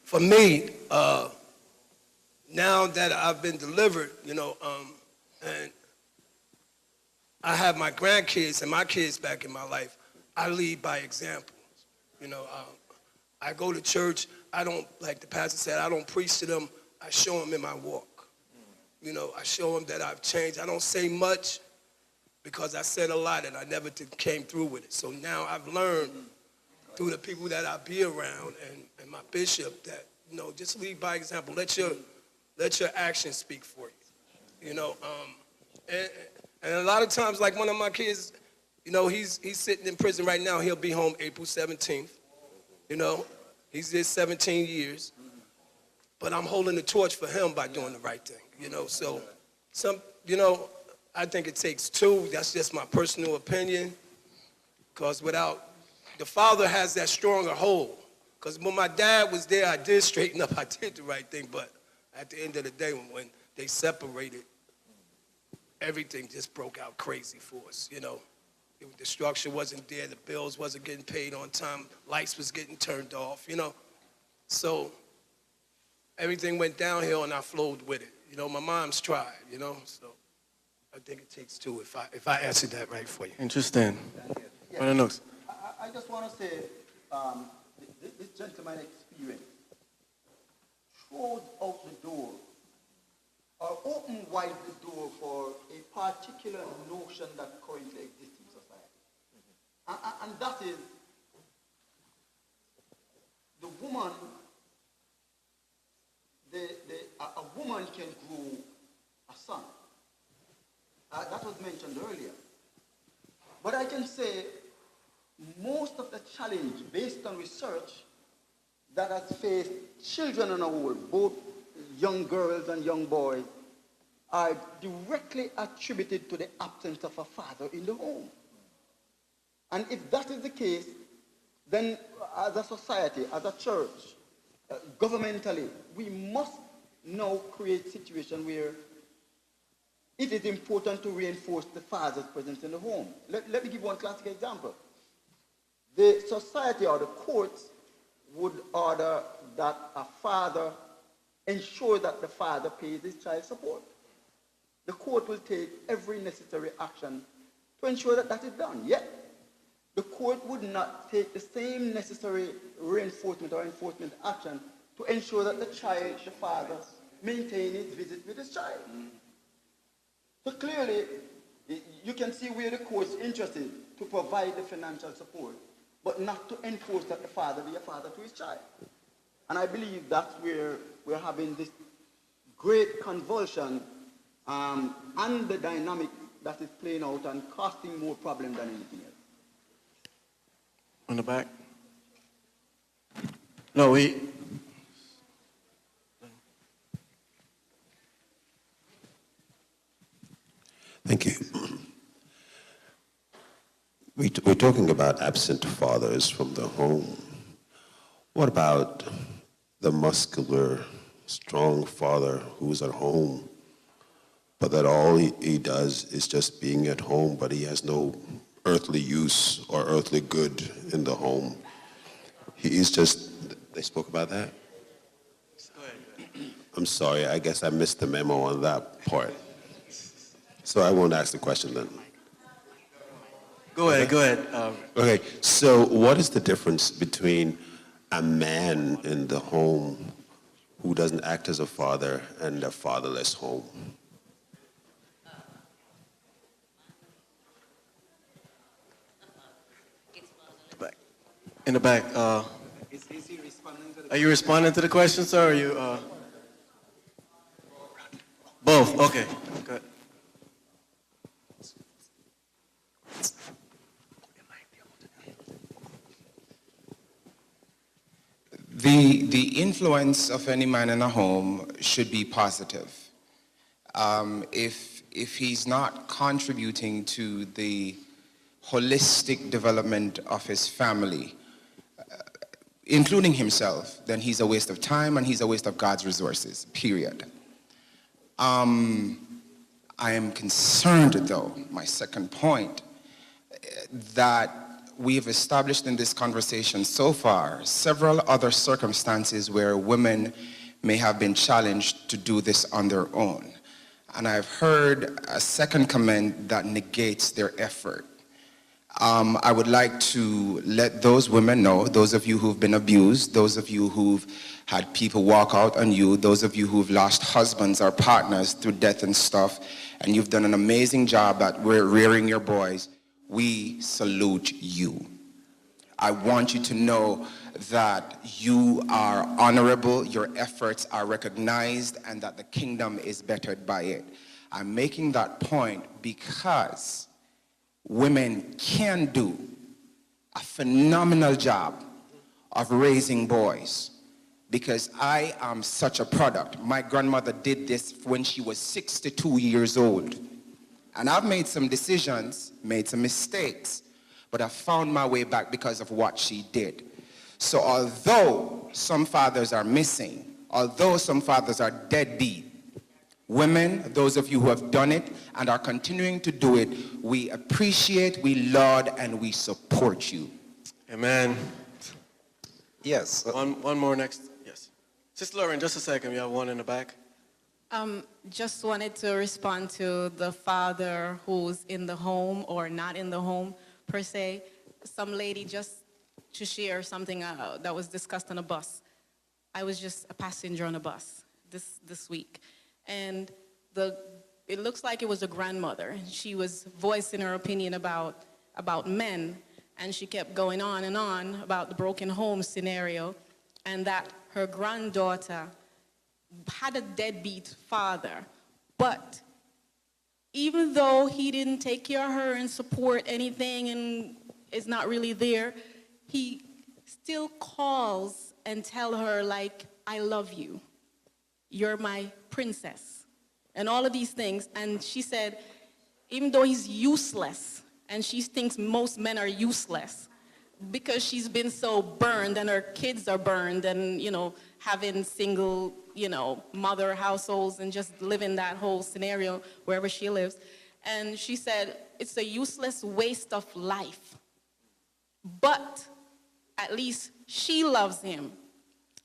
for me, now that I've been delivered, and I have my grandkids and my kids back in my life, I lead by example. I go to church. I don't, like the pastor said, I don't preach to them. I show them in my walk. I show them that I've changed. I don't say much because I said a lot and I never came through with it. So now I've learned through the people that I be around and my bishop that, just lead by example. Let your actions speak for you. And a lot of times, like one of my kids, he's sitting in prison right now. He'll be home April 17th. He's there 17 years. But I'm holding the torch for him by doing the right thing. So I think it takes 2. That's just my personal opinion. Because the father has that stronger hold. Because when my dad was there, I did straighten up. I did the right thing. But at the end of the day, when they separated, everything just broke out crazy for us, The structure wasn't there. The bills wasn't getting paid on time. Lights was getting turned off, So everything went downhill and I flowed with it. My mom's tried, So I think it takes 2 if I answered that right for you. Interesting. Yes. I just want to say, this gentleman's experience throws out the door or open wide the door for a particular notion that currently exists in society. And that is the woman, a woman can grow a son. That was mentioned earlier. But I can say most of the challenge based on research that has faced children on a whole, both young girls and young boys, are directly attributed to the absence of a father in the home. And if that is the case, then as a society, as a church, governmentally, we must now create a situation where it is important to reinforce the father's presence in the home. Let me give one classic example. The society or the courts would order that a father ensure that the father pays his child support. The court will take every necessary action to ensure that that is done. Yet, the court would not take the same necessary reinforcement or enforcement action to ensure that the child, the father, maintain his visit with his child. So clearly, you can see where the court's interested to provide the financial support, but not to enforce that the father be a father to his child. And I believe that's where we're having this great convulsion and the dynamic that is playing out and causing more problem than anything else. On the back? No, Thank you. We're talking about absent fathers from the home. What about the muscular, strong father who's at home, but that all he does is just being at home, but he has no earthly use or earthly good in the home? He is just, they spoke about that? I'm sorry, I guess I missed the memo on that part. So I won't ask the question then. Go ahead. Okay, so what is the difference between a man in the home who doesn't act as a father and a fatherless home? In the back. Are you responding to the question, sir? Or are you? Both. Okay. Good. The influence of any man in a home should be positive. If he's not contributing to the holistic development of his family, including himself, then he's a waste of time and he's a waste of God's resources, period. I am concerned, though, my second point, that we have established in this conversation so far several other circumstances where women may have been challenged to do this on their own. And I've heard a second comment that negates their effort. I would like to let those women know, those of you who've been abused, those of you who've had people walk out on you, those of you who've lost husbands or partners through death and stuff, and you've done an amazing job at rearing your boys, we salute you. I want you to know that you are honorable, your efforts are recognized, and that the kingdom is bettered by it. I'm making that point because women can do a phenomenal job of raising boys, because I am such a product. My grandmother did this when she was 62 years old. And I've made some decisions, made some mistakes, but I found my way back because of what she did. So although some fathers are missing, although some fathers are deadbeat, women, those of you who have done it and are continuing to do it, we appreciate, we laud, and we support you. Amen. Yes. One more next. Yes. Sister Lauren, just a second. We have one in the back. Just wanted to respond to the father who's in the home or not in the home, per se. Some lady just to share something that was discussed on a bus. I was just a passenger on a bus this week. And it looks like it was a grandmother. She was voicing her opinion about men, and she kept going on and on about the broken home scenario, and that her granddaughter had a deadbeat father, but even though he didn't take care of her and support anything and is not really there, he still calls and tell her, like, I love you. You're my princess. And all of these things. And she said, even though he's useless, and she thinks most men are useless, because she's been so burned and her kids are burned and, having single, mother households and just living that whole scenario wherever she lives. And she said, it's a useless waste of life. But at least she loves him.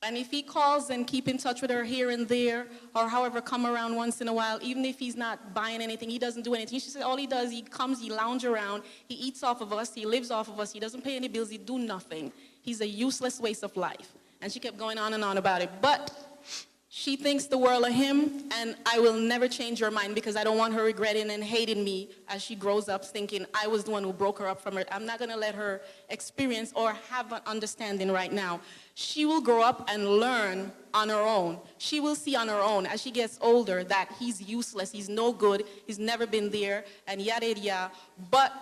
And if he calls and keep in touch with her here and there, or however come around once in a while, even if he's not buying anything, he doesn't do anything. She said all he does, he comes, he lounge around, he eats off of us, he lives off of us, he doesn't pay any bills, he do nothing. He's a useless waste of life. And she kept going on and on about it. But she thinks the world of him, and I will never change her mind, because I don't want her regretting and hating me as she grows up thinking I was the one who broke her up from her. I'm not going to let her experience or have an understanding right now. She will grow up and learn on her own. She will see on her own as she gets older that he's useless, he's no good, he's never been there, and yada yada. But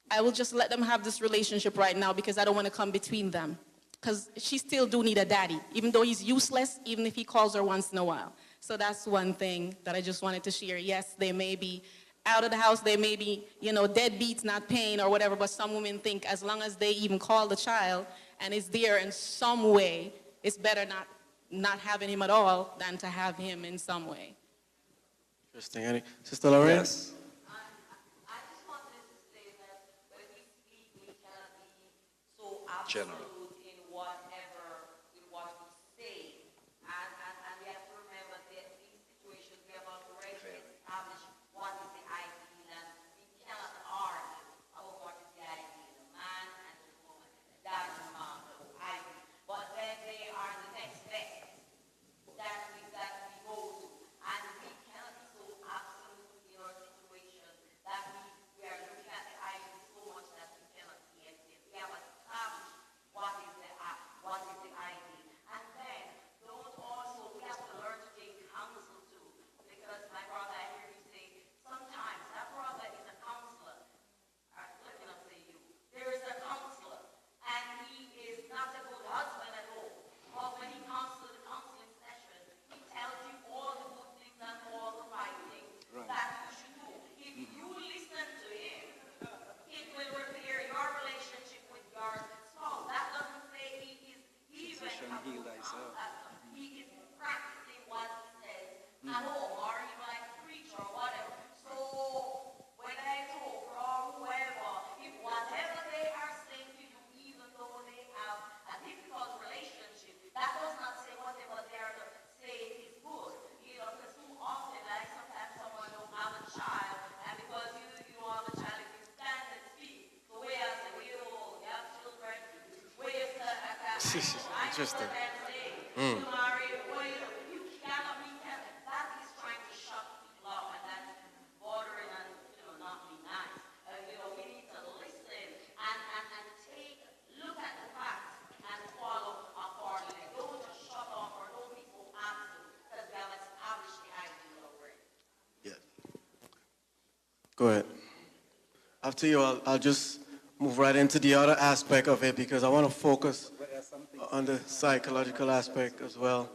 I will just let them have this relationship right now, because I don't want to come between them. Because she still do need a daddy, even though he's useless, even if he calls her once in a while. So that's one thing that I just wanted to share. Yes, there may be out of the house, they may be, deadbeats not paying or whatever, but some women think as long as they even call the child and is there in some way, it's better not having him at all than to have him in some way. Interesting. Sister Lorraine? Yes. I just wanted to say that when we speak, we cannot be so General. absolute in whatever, in what we say. And we have to remember that these situations, we have already established what is the ideal, and we cannot argue about what is the ideal, the man and the woman, that is not the ideal. But then they are the next best that we go to. And we cannot be so absolute in our situation that we are looking at the ideal so much that we cannot see anything. We have established what is the ideal. And then those also, we have to learn to take counsel too. Because my brother, I hear you say, sometimes that brother is a counselor. Let me not say you. There is a counselor. And he is not a good husband at all. But when he comes to the counseling session, he tells you all the good things and all the right things that you should do. If you listen to him, it will repair your relationship with your spouse. That doesn't say he is even he is practicing what he says at home, or he might preach or whatever. So when I talk or whoever, if whatever they are saying to you, even though they have a difficult relationship, that does not say whatever they are saying is good. Because too often, like sometimes someone don't have a child, and because you have a child, if you stand and speak, the way I say, you have children, Interesting. you married, you cannot be, that is trying to shut people up, and that's bordering on, not be nice. We need to listen and look at the facts and follow accordingly. Don't just shut off or don't be so absolute, because we have established the ideal already. Yeah. Go ahead. After you, I'll just move right into the other aspect of it because I want to focus on the psychological aspect as well.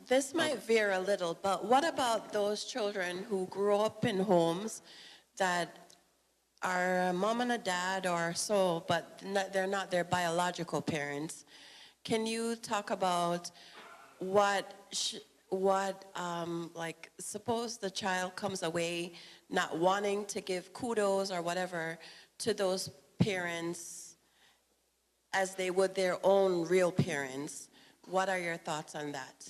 This might veer a little, but what about those children who grew up in homes that are a mom and a dad or so, but they're not their biological parents? Can you talk about like, suppose the child comes away not wanting to give kudos or whatever to those parents as they would their own real parents. What are your thoughts on that?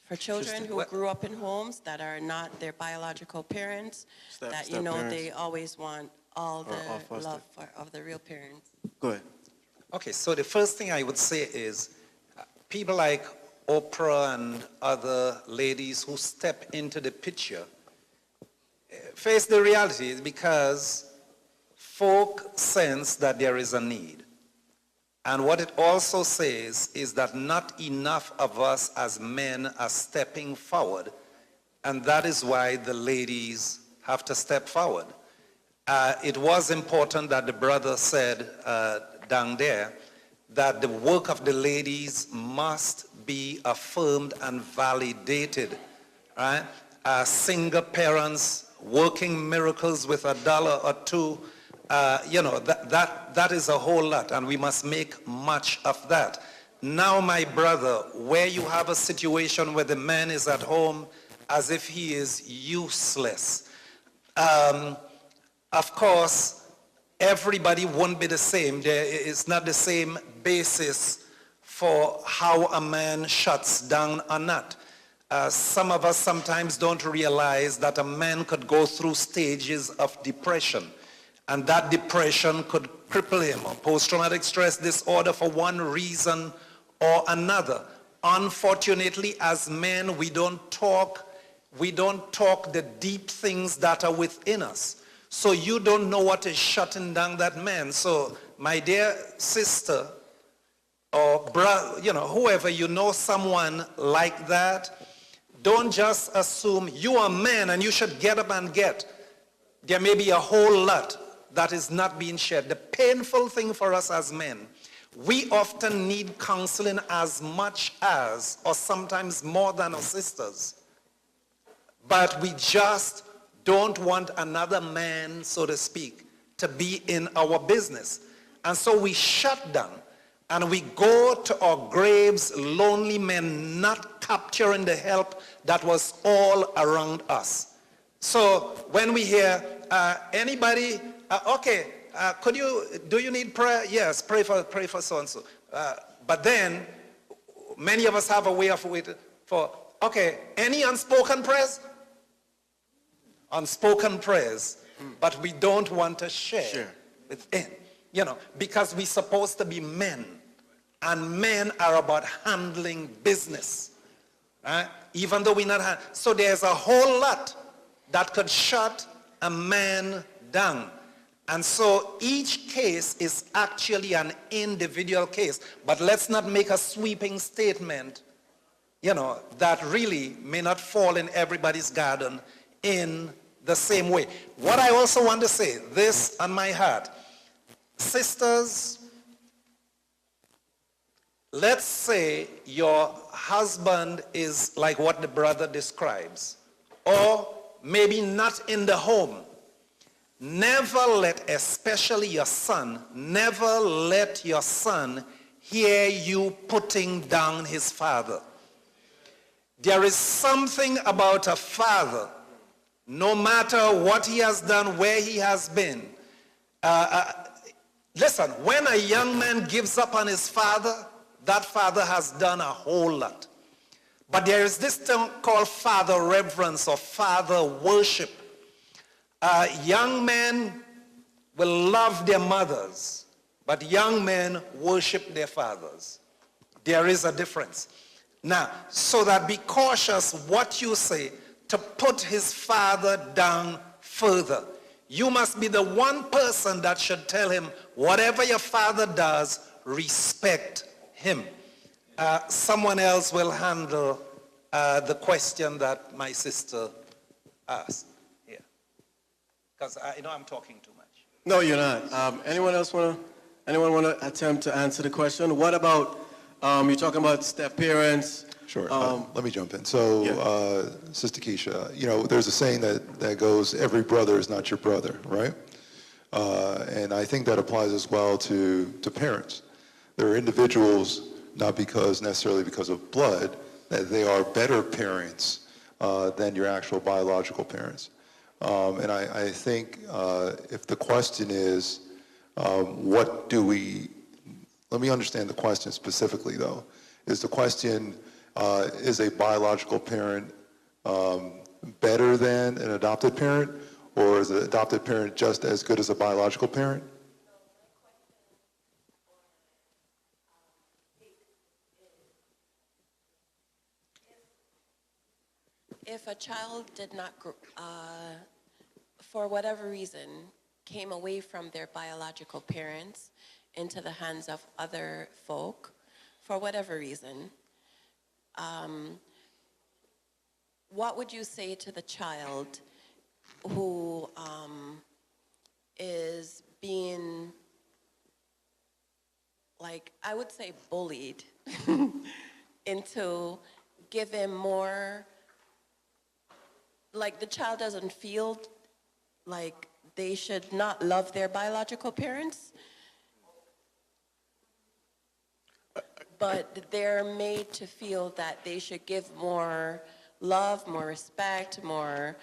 For children who grew up in homes that are not their biological parents, that they always want all the love of the real parents. Go ahead. Okay, so the first thing I would say is people like Oprah and other ladies who step into the picture face the reality because folk sense that there is a need. And what it also says is that not enough of us as men are stepping forward, and that is why the ladies have to step forward. It was important that the brother said down there that the work of the ladies must be affirmed and validated, right? Single parents working miracles with $1 or $2, that is a whole lot, and we must make much of that. Now, my brother, where you have a situation where the man is at home as if he is useless, of course, everybody won't be the same. There is not the same basis for how a man shuts down or not. Some of us sometimes don't realize that a man could go through stages of depression, and that depression could cripple him, or post-traumatic stress disorder for one reason or another. Unfortunately, as men, we don't talk the deep things that are within us. So you don't know what is shutting down that man. So my dear sister or brother, whoever, someone like that, don't just assume you are a man and you should get up and get. There may be a whole lot that is not being shared. The painful thing for us as men, we often need counseling as much as, or sometimes more than our sisters. But we just don't want another man, so to speak, to be in our business. And so we shut down and we go to our graves, lonely men, not capturing the help that was all around us. So when we hear anybody, do you need prayer? Yes, pray for so-and-so. But then many of us have a way of waiting for, any unspoken prayers? Unspoken prayers, but we don't want to share within, because we're supposed to be men, and men are about handling business, right? Even though we're not, so there's a whole lot that could shut a man down. And so each case is actually an individual case, but let's not make a sweeping statement, that really may not fall in everybody's garden in the same way. What I also want to say, this on my heart, sisters, let's say your husband is like what the brother describes, or maybe not in the home. Never let, especially your son, never let your son hear you putting down his father. There is something about a father, no matter what he has done, where he has been. Listen, when a young man gives up on his father, that father has done a whole lot. But there is this thing called father reverence or father worship. Young men will love their mothers, but young men worship their fathers. There is a difference. Now, so that be cautious what you say to put his father down further. You must be the one person that should tell him, whatever your father does, respect him. Someone else will handle the question that my sister asked here. Because I'm talking too much. No, you're not. Anyone want to attempt to answer the question? What about, you're talking about step parents? Sure. Let me jump in. So, Sister Keisha, there's a saying that goes, every brother is not your brother, right? And I think that applies as well to parents. There are individuals, not necessarily because of blood, that they are better parents than your actual biological parents. And I think if the question is, let me understand the question specifically though. Is the question, is a biological parent better than an adopted parent, or is an adopted parent just as good as a biological parent? If a child did not, for whatever reason, came away from their biological parents into the hands of other folk, for whatever reason, what would you say to the child who is being, I would say bullied into giving more, the child doesn't feel like they should not love their biological parents, but they're made to feel that they should give more love, more respect, more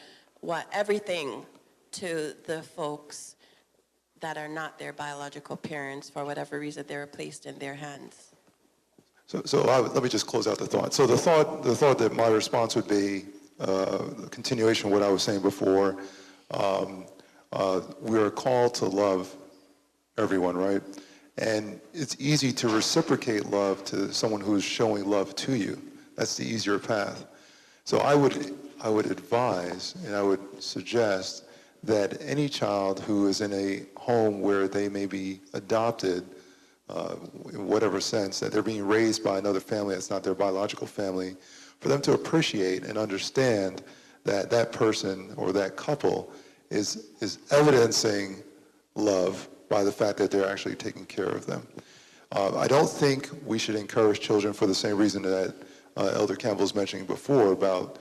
everything to the folks that are not their biological parents for whatever reason they were placed in their hands. So let me just close out the thought. So the thought that my response would be, the continuation of what I was saying before, we are called to love everyone, right? And it's easy to reciprocate love to someone who's showing love to you. That's the easier path. So I would advise and I would suggest that any child who is in a home where they may be adopted, in whatever sense, that they're being raised by another family that's not their biological family, for them to appreciate and understand that that person or that couple is evidencing love by the fact that they're actually taking care of them. I don't think we should encourage children for the same reason that Elder Campbell was mentioning before about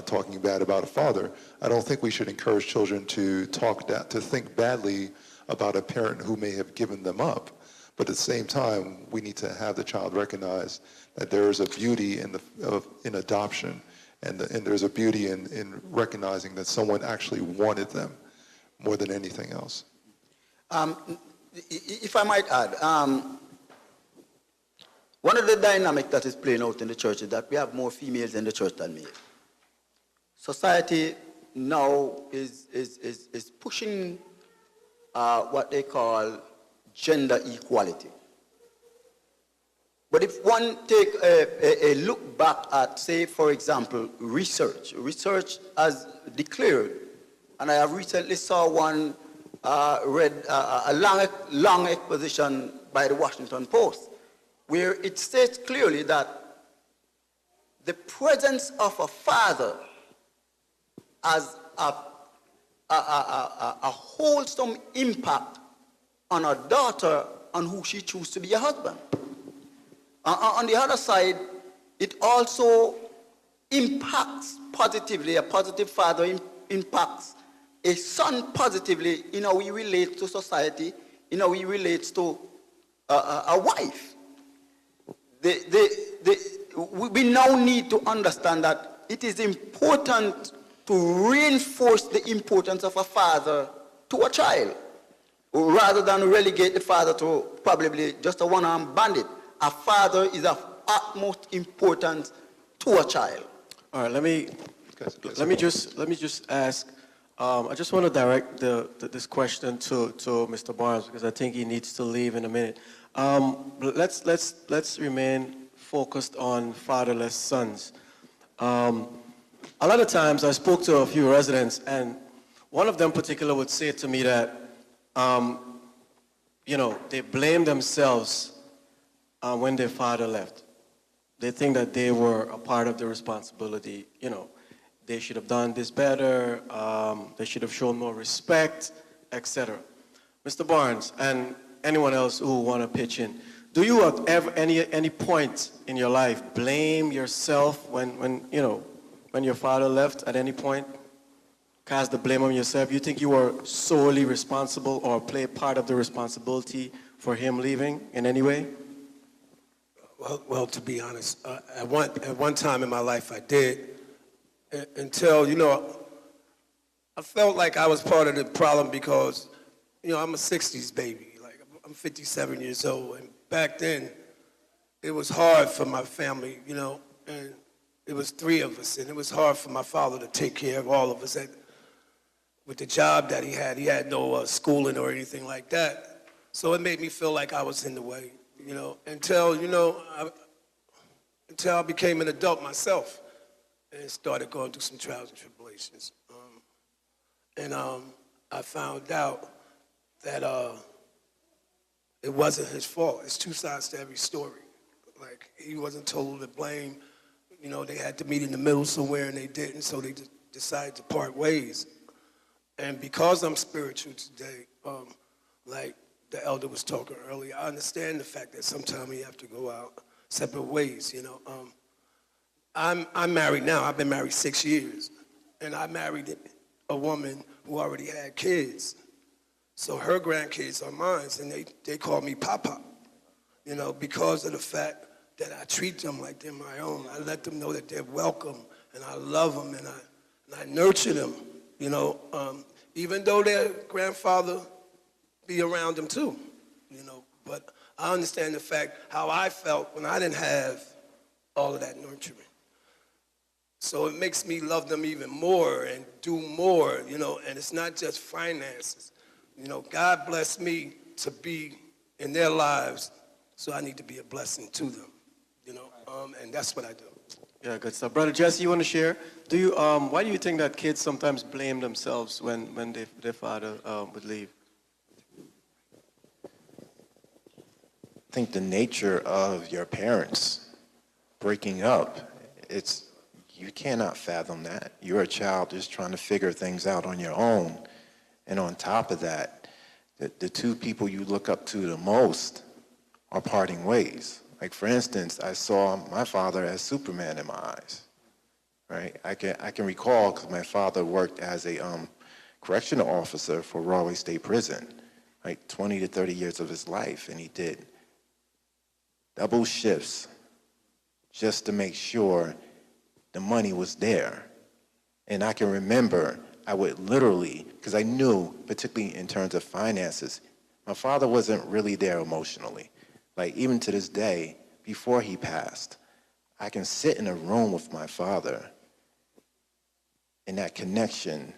talking bad about a father. I don't think we should encourage children to think badly about a parent who may have given them up. But at the same time, we need to have the child recognize that there is a beauty in adoption, and there's a beauty in recognizing that someone actually wanted them more than anything else. If I might add, one of the dynamics that is playing out in the church is that we have more females in the church than males. Society now is pushing what they call gender equality. But if one take a look back at, say, for example, research has declared, and I have recently saw one, read a long exposition by the Washington Post, where it states clearly that the presence of a father has a wholesome impact on a daughter on who she chooses to be a husband. On the other side, it also impacts positively, a positive father impacts a son positively in how he relates to society, in how he relates to a wife. We now need to understand that it is important to reinforce the importance of a father to a child, rather than relegate the father to probably just a one-armed bandit. A father is of utmost importance to a child. All right, let me just ask. I just want to direct this question to Mr. Barnes, because I think he needs to leave in a minute. Let's remain focused on fatherless sons. A lot of times I spoke to a few residents, and one of them in particular would say to me that, they blame themselves when their father left. They think that they were a part of the responsibility. They should have done this better, they should have shown more respect, etc. Mr. Barnes, and anyone else who want to pitch in, do you at any point in your life blame yourself when your father left at any point? Cast the blame on yourself? You think you were solely responsible or play part of the responsibility for him leaving in any way? Well, to be honest, at one time in my life I did, until, I felt like I was part of the problem because, I'm a 60s baby. Like, I'm 57 years old, and back then, it was hard for my family, and it was 3 of us, and it was hard for my father to take care of all of us. And with the job that he had no schooling or anything like that. So it made me feel like I was in the way, until I became an adult myself and started going through some trials and tribulations. I found out that it wasn't his fault. It's 2 sides to every story. Like, he wasn't totally to blame. They had to meet in the middle somewhere, and they didn't, so they decided to part ways. And because I'm spiritual today, like the elder was talking earlier, I understand the fact that sometimes we have to go out separate ways, I'm married now. I've been married 6 years, and I married a woman who already had kids. So her grandkids are mine, and they call me Papa, because of the fact that I treat them like they're my own. I let them know that they're welcome, and I love them, and I nurture them, even though their grandfather be around them too, But I understand the fact how I felt when I didn't have all of that nurturing. So it makes me love them even more and do more, and it's not just finances. God blessed me to be in their lives, so I need to be a blessing to them, and that's what I do. Yeah, good stuff. Brother Jesse, you want to share? Why do you think that kids sometimes blame themselves when their father would leave? I think the nature of your parents breaking up, you cannot fathom that. You're a child just trying to figure things out on your own. And on top of that, the 2 people you look up to the most are parting ways. Like, for instance, I saw my father as Superman in my eyes. right? I can recall because my father worked as a correctional officer for Rahway State Prison, right? 20 to 30 years of his life, and he did double shifts just to make sure the money was there. And I can remember I would literally, because I knew, particularly in terms of finances, my father wasn't really there emotionally. Like even to this day, before he passed, I can sit in a room with my father and that connection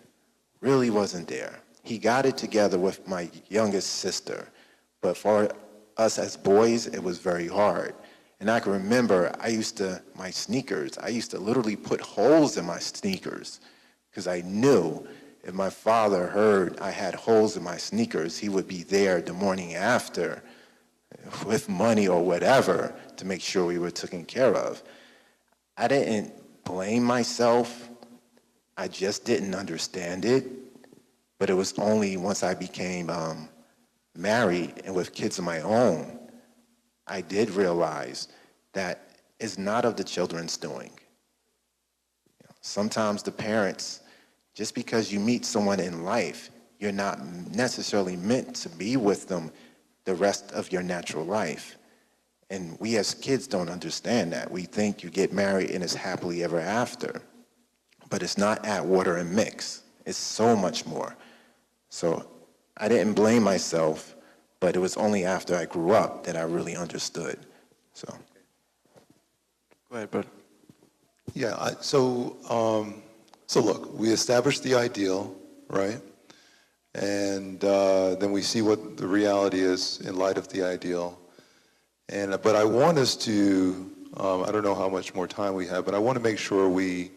really wasn't there. He got it together with my youngest sister, but for us as boys, it was very hard. And I can remember my sneakers, I used to literally put holes in my sneakers because I knew if my father heard I had holes in my sneakers, he would be there the morning after with money or whatever to make sure we were taken care of. I didn't blame myself. I just didn't understand it. But it was only once I became married and with kids of my own, I did realize that it's not of the children's doing. Sometimes the parents, just because you meet someone in life, you're not necessarily meant to be with them the rest of your natural life. And we as kids don't understand that. We think you get married and it's happily ever after. But it's not add water and mix. It's so much more. So I didn't blame myself, but it was only after I grew up that I really understood. So. Go ahead, brother. Yeah, so look, we established the ideal, right? And then we see what the reality is in light of the ideal. But I want us to, I don't know how much more time we have, but I want to make sure we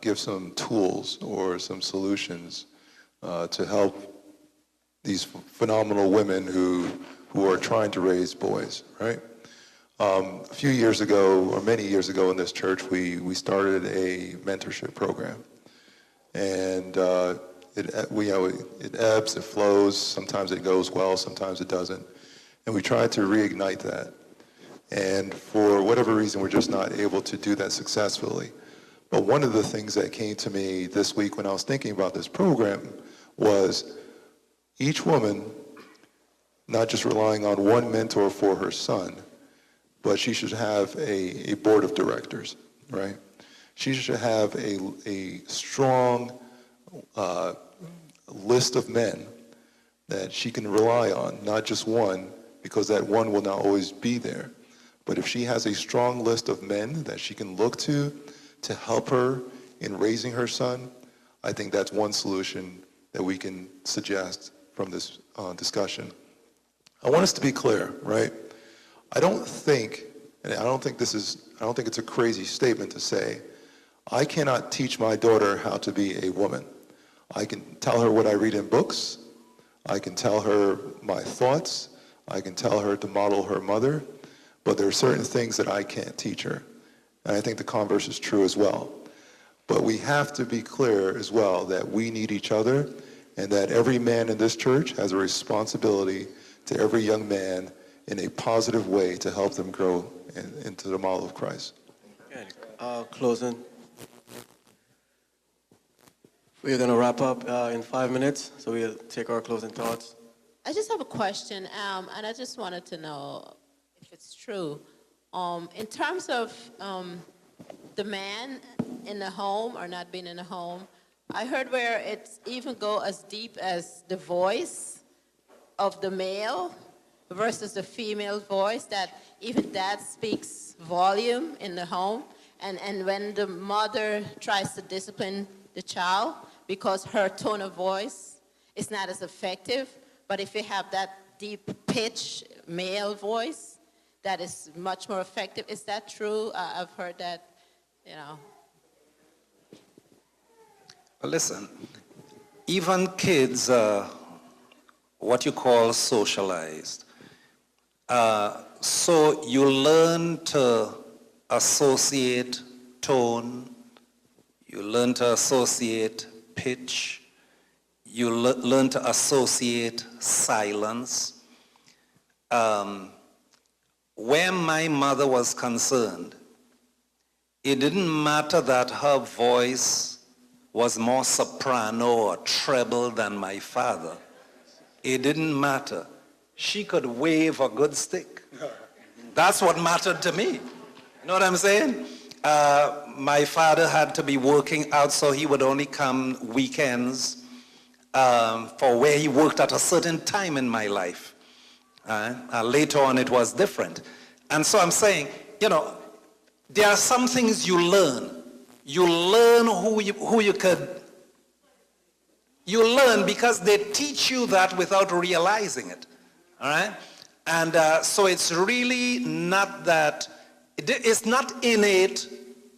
give some tools or some solutions to help these phenomenal women who are trying to raise boys, right? A few years ago, or many years ago in this church, we started a mentorship program. And it ebbs, it flows, sometimes it goes well, sometimes it doesn't. And we tried to reignite that. And for whatever reason, we're just not able to do that successfully. But one of the things that came to me this week when I was thinking about this program was each woman not just relying on one mentor for her son, but she should have a board of directors, right? She should have a strong list of men that she can rely on, not just one, because that one will not always be there. But if she has a strong list of men that she can look to help her in raising her son, I think that's one solution that we can suggest from this discussion. I want us to be clear, right? I don't think it's a crazy statement to say, I cannot teach my daughter how to be a woman. I can tell her what I read in books. I can tell her my thoughts. I can tell her to model her mother. But there are certain things that I can't teach her. And I think the converse is true as well. But we have to be clear as well that we need each other and that every man in this church has a responsibility to every young man in a positive way to help them grow into the model of Christ. Closing. We're going to wrap up in 5 minutes, so we'll take our closing thoughts. I just have a question, and I just wanted to know if it's true. In terms of the man in the home or not being in the home, I heard where it even go as deep as the voice of the male versus the female voice, that even that speaks volume in the home. And when the mother tries to discipline the child because her tone of voice is not as effective, but if you have that deep pitch male voice, that is much more effective. Is that true? I've heard that, Well, listen, even kids, what you call socialized. So you learn to associate tone, you learn to associate pitch, you learn to associate silence. Where my mother was concerned, it didn't matter that her voice was more soprano or treble than my father. It didn't matter. She could wave a good stick. That's what mattered to me. You know what I'm saying? My father had to be working out, so he would only come weekends for where he worked at a certain time in my life. Later on, it was different. And so I'm saying, you know, there are some things you learn. You learn who you could. You learn because they teach you that without realizing it. All right? And so it's really not that, it's not innate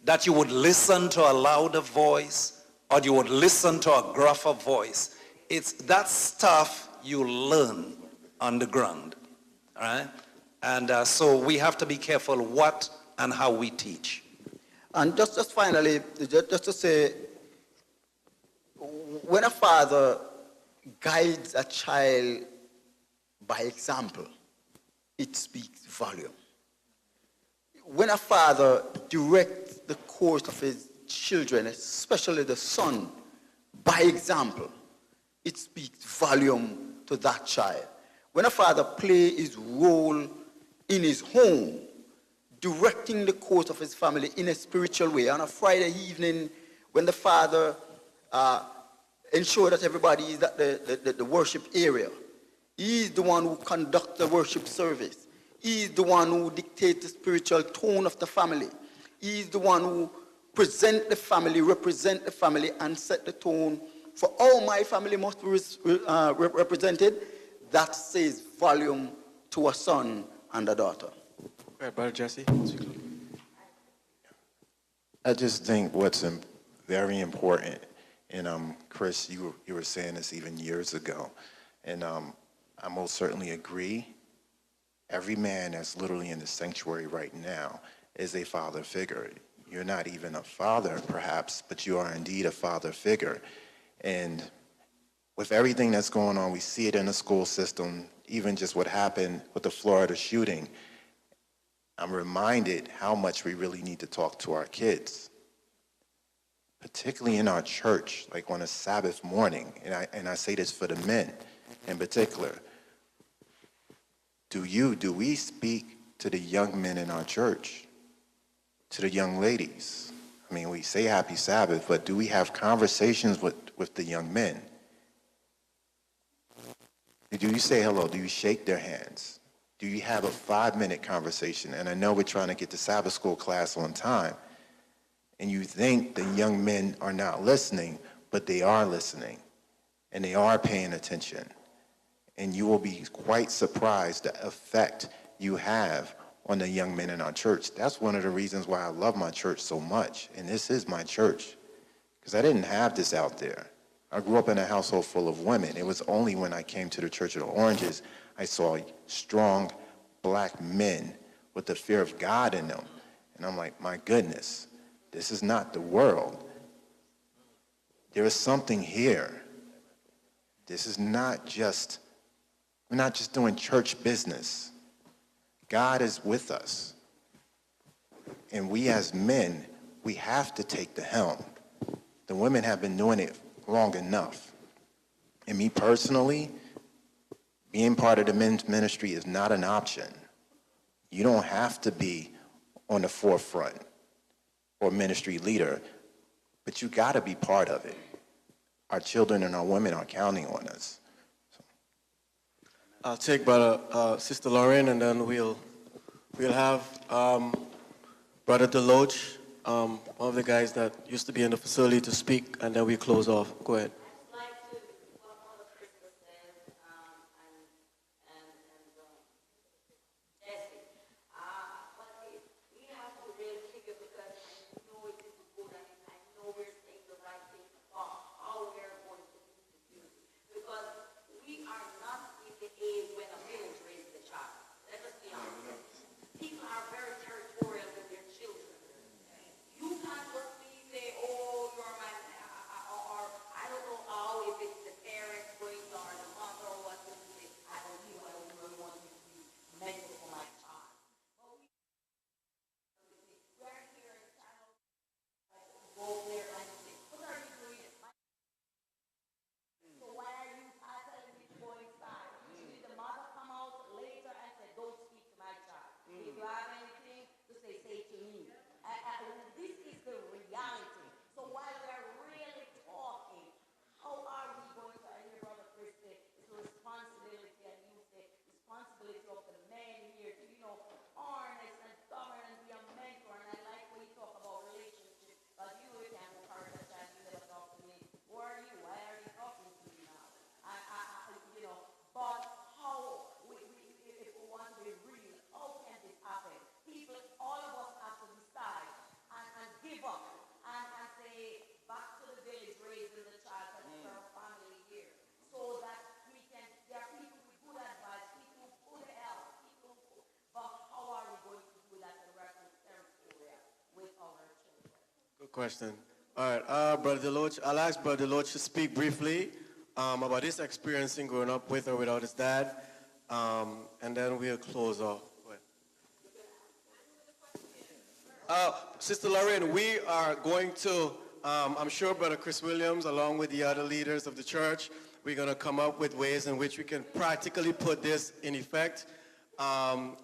that you would listen to a louder voice or you would listen to a gruffer voice. It's that stuff you learn on the ground. All right? And so we have to be careful what and how we teach. And just finally, just to say, when a father guides a child by example, it speaks volume. When a father directs the course of his children, especially the son, by example, it speaks volume to that child. When a father plays his role in his home, directing the course of his family in a spiritual way. On a Friday evening, when the father ensures that everybody is at the worship area, he's the one who conducts the worship service. He's the one who dictates the spiritual tone of the family. He's the one who presents the family, represents the family, and set the tone for all my family must be represented. That says volume to a son and a daughter. Go ahead, Brother Jesse. I just think what's very important, and Chris, you were saying this even years ago, and I most certainly agree. Every man that's literally in the sanctuary right now is a father figure. You're not even a father, perhaps, but you are indeed a father figure. And with everything that's going on, we see it in the school system, even just what happened with the Florida shooting. I'm reminded how much we really need to talk to our kids, particularly in our church, like on a Sabbath morning. And I say this for the men in particular. Do we speak to the young men in our church, to the young ladies? I mean, we say happy Sabbath, but do we have conversations with the young men? Do you say hello? Do you shake their hands? Do you have a 5-minute conversation? And I know we're trying to get the Sabbath school class on time, and you think the young men are not listening, but they are listening, and they are paying attention. And you will be quite surprised the effect you have on the young men in our church. That's one of the reasons why I love my church so much, and this is my church, because I didn't have this out there. I grew up in a household full of women. It was only when I came to the Church of the Oranges I saw strong black men with the fear of God in them. And I'm like, my goodness, this is not the world. There is something here. This is not just, we're not just doing church business. God is with us. And we as men, we have to take the helm. The women have been doing it long enough. And me personally, being part of the men's ministry is not an option. You don't have to be on the forefront or ministry leader, but you got to be part of it. Our children and our women are counting on us. I'll take Sister Lauren, and then we'll have Brother Deloach, one of the guys that used to be in the facility, to speak, and then we close off. Go ahead. question. All right, Brother Deloach, I'll ask Brother Deloach to speak briefly about his experience in growing up with or without his dad, and then we'll close off. Go ahead. Sister Lorraine, we are going to, I'm sure Brother Chris Williams, along with the other leaders of the church, we're going to come up with ways in which we can practically put this in effect, and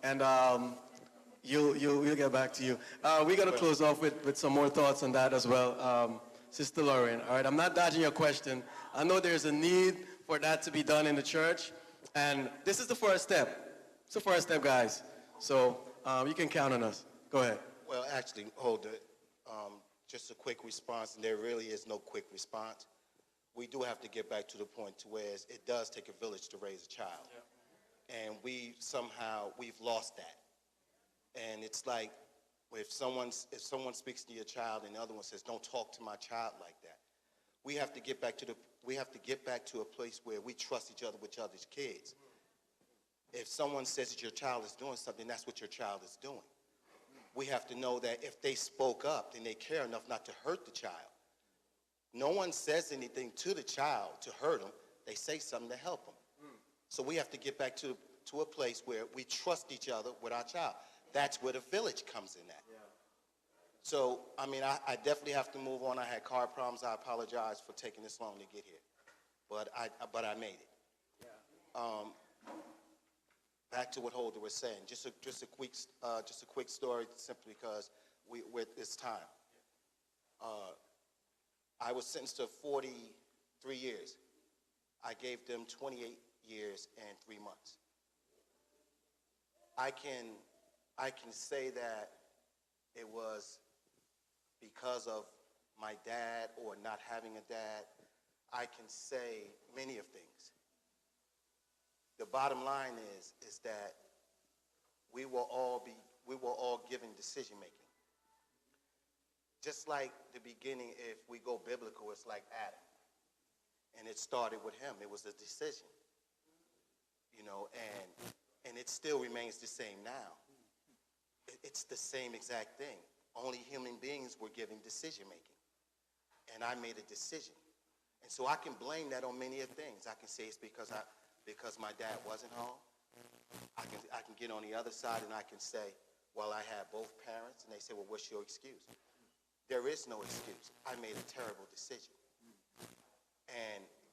we'll get back to you. We're going to close off with some more thoughts on that as well. Sister Lauren, all right, I'm not dodging your question. I know there's a need for that to be done in the church, and this is the first step. It's the first step, guys. So you can count on us. Go ahead. Well, actually, hold it. Just a quick response, and there really is no quick response. We do have to get back to the point to where it does take a village to raise a child. Yeah. And we've lost that. And it's like, if someone speaks to your child and the other one says, "Don't talk to my child like that," we have to get back to a place where we trust each other with each other's kids. If someone says that your child is doing something, that's what your child is doing. We have to know that if they spoke up, then they care enough not to hurt the child. No one says anything to the child to hurt them. They say something to help them. So we have to get back to a place where we trust each other with our child. That's where the village comes in at. Yeah. So, I mean, I definitely have to move on. I had car problems. I apologize for taking this long to get here. But I made it. Yeah. Back to what Holder was saying. Just a quick story, simply because it's time. I was sentenced to 43 years. I gave them 28 years and 3 months. I can say that it was because of my dad or not having a dad. I can say many of things. The bottom line is that we were all given decision making. Just like the beginning, if we go biblical, it's like Adam. And it started with him. It was a decision. And it still remains the same now. It's the same exact thing. Only human beings were given decision making. And I made a decision. And so I can blame that on many of things. I can say it's because my dad wasn't home. I can get on the other side and I can say, well, I had both parents. And they say, well, what's your excuse? There is no excuse. I made a terrible decision.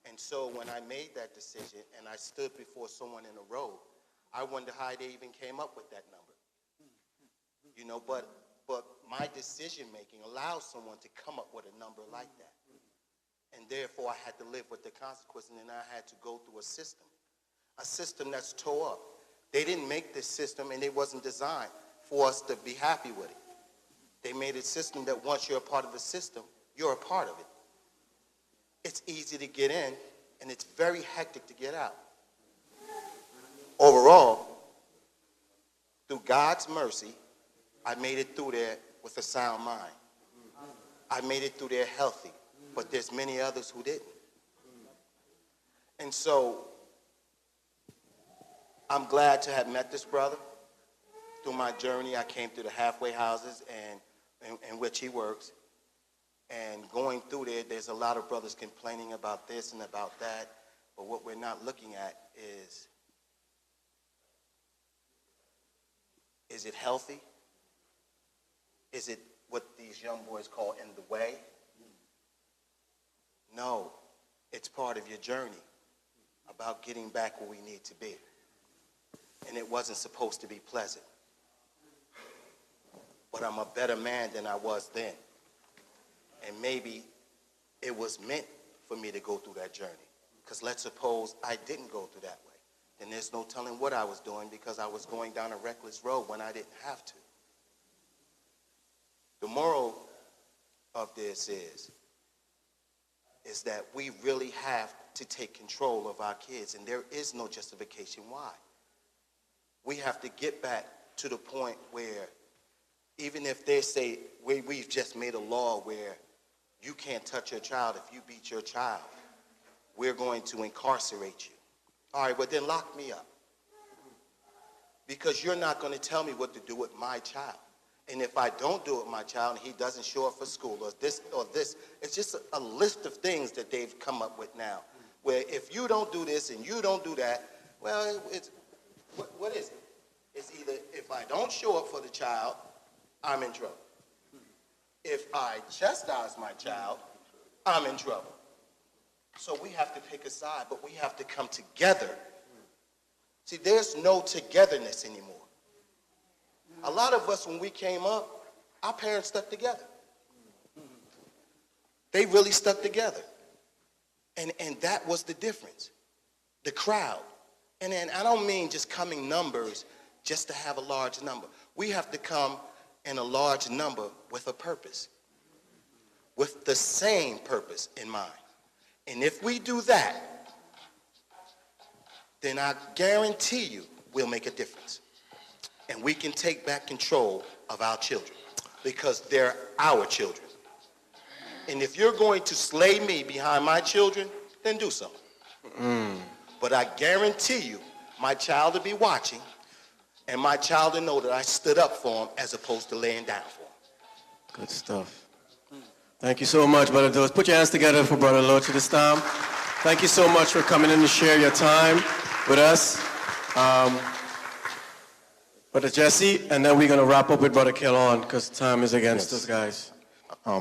And so when I made that decision and I stood before someone in the road, I wonder how they even came up with that number. But my decision making allows someone to come up with a number like that. And therefore I had to live with the consequences, and then I had to go through a system that's tore up. They didn't make this system, and it wasn't designed for us to be happy with it. They made a system that once you're a part of the system, you're a part of it. It's easy to get in, and it's very hectic to get out. Overall, through God's mercy, I made it through there with a sound mind. I made it through there healthy, but there's many others who didn't. And so I'm glad to have met this brother. Through my journey, I came through the halfway houses in which he works. And going through there, there's a lot of brothers complaining about this and about that. But what we're not looking at is it healthy? Is it what these young boys call in the way? No, it's part of your journey about getting back where we need to be. And it wasn't supposed to be pleasant. But I'm a better man than I was then. And maybe it was meant for me to go through that journey. Because let's suppose I didn't go through that way. Then there's no telling what I was doing, because I was going down a reckless road when I didn't have to. The moral of this is that we really have to take control of our kids, and there is no justification why. We have to get back to the point where even if they say we've just made a law where you can't touch your child if you beat your child, we're going to incarcerate you. All right, well then lock me up. Because you're not going to tell me what to do with my child. And if I don't do it with my child and he doesn't show up for school or this, it's just a list of things that they've come up with now. Where if you don't do this and you don't do that, well, what is it? It's either if I don't show up for the child, I'm in trouble. If I chastise my child, I'm in trouble. So we have to pick a side, but we have to come together. See, there's no togetherness anymore. A lot of us, when we came up, our parents stuck together. They really stuck together. And that was the difference. The crowd. And then I don't mean just coming numbers just to have a large number. We have to come in a large number with a purpose. With the same purpose in mind. And if we do that, then I guarantee you we'll make a difference. And we can take back control of our children because they're our children. And if you're going to slay me behind my children, then do so. But I guarantee you my child will be watching and my child will know that I stood up for him as opposed to laying down for him. Good stuff. Thank you so much, Brother Doris. Put your hands together for Brother Loche this time. Thank you so much for coming in to share your time with us. Brother Jesse, and then we're going to wrap up with Brother Kellon because time is against us, guys.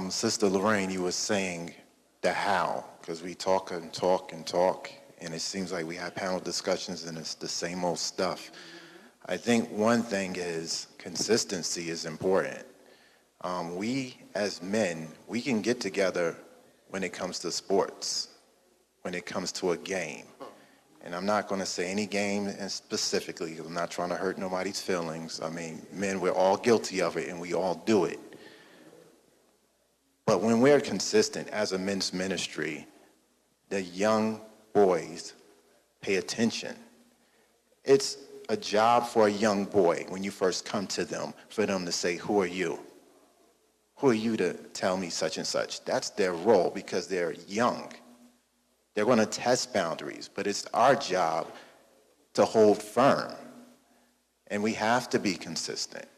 Sister Lorraine, you were saying the how, because we talk and talk and talk, and it seems like we have panel discussions and it's the same old stuff. I think one thing is consistency is important. We as men, we can get together when it comes to sports, when it comes to a game. And I'm not going to say any game specifically because I'm not trying to hurt nobody's feelings. I mean, men, we're all guilty of it and we all do it. But when we're consistent as a men's ministry, the young boys pay attention. It's a job for a young boy when you first come to them for them to say, who are you? Who are you to tell me such and such? That's their role because they're young. They're going to test boundaries, but it's our job to hold firm. And we have to be consistent.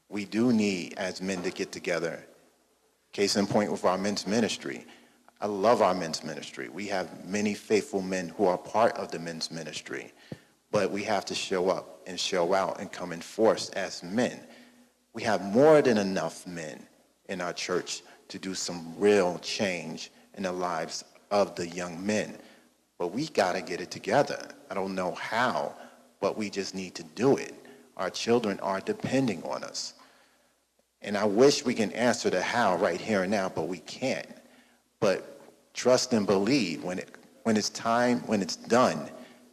We do need, as men, to get together. Case in point with our men's ministry. I love our men's ministry. We have many faithful men who are part of the men's ministry, but we have to show up and show out and come in force as men. We have more than enough men in our church to do some real change in the lives of the young men. But we got to get it together. I don't know how, but we just need to do it. Our children are depending on us. And I wish we can answer the how right here and now, but we can't. But trust and believe when it's time, when it's done,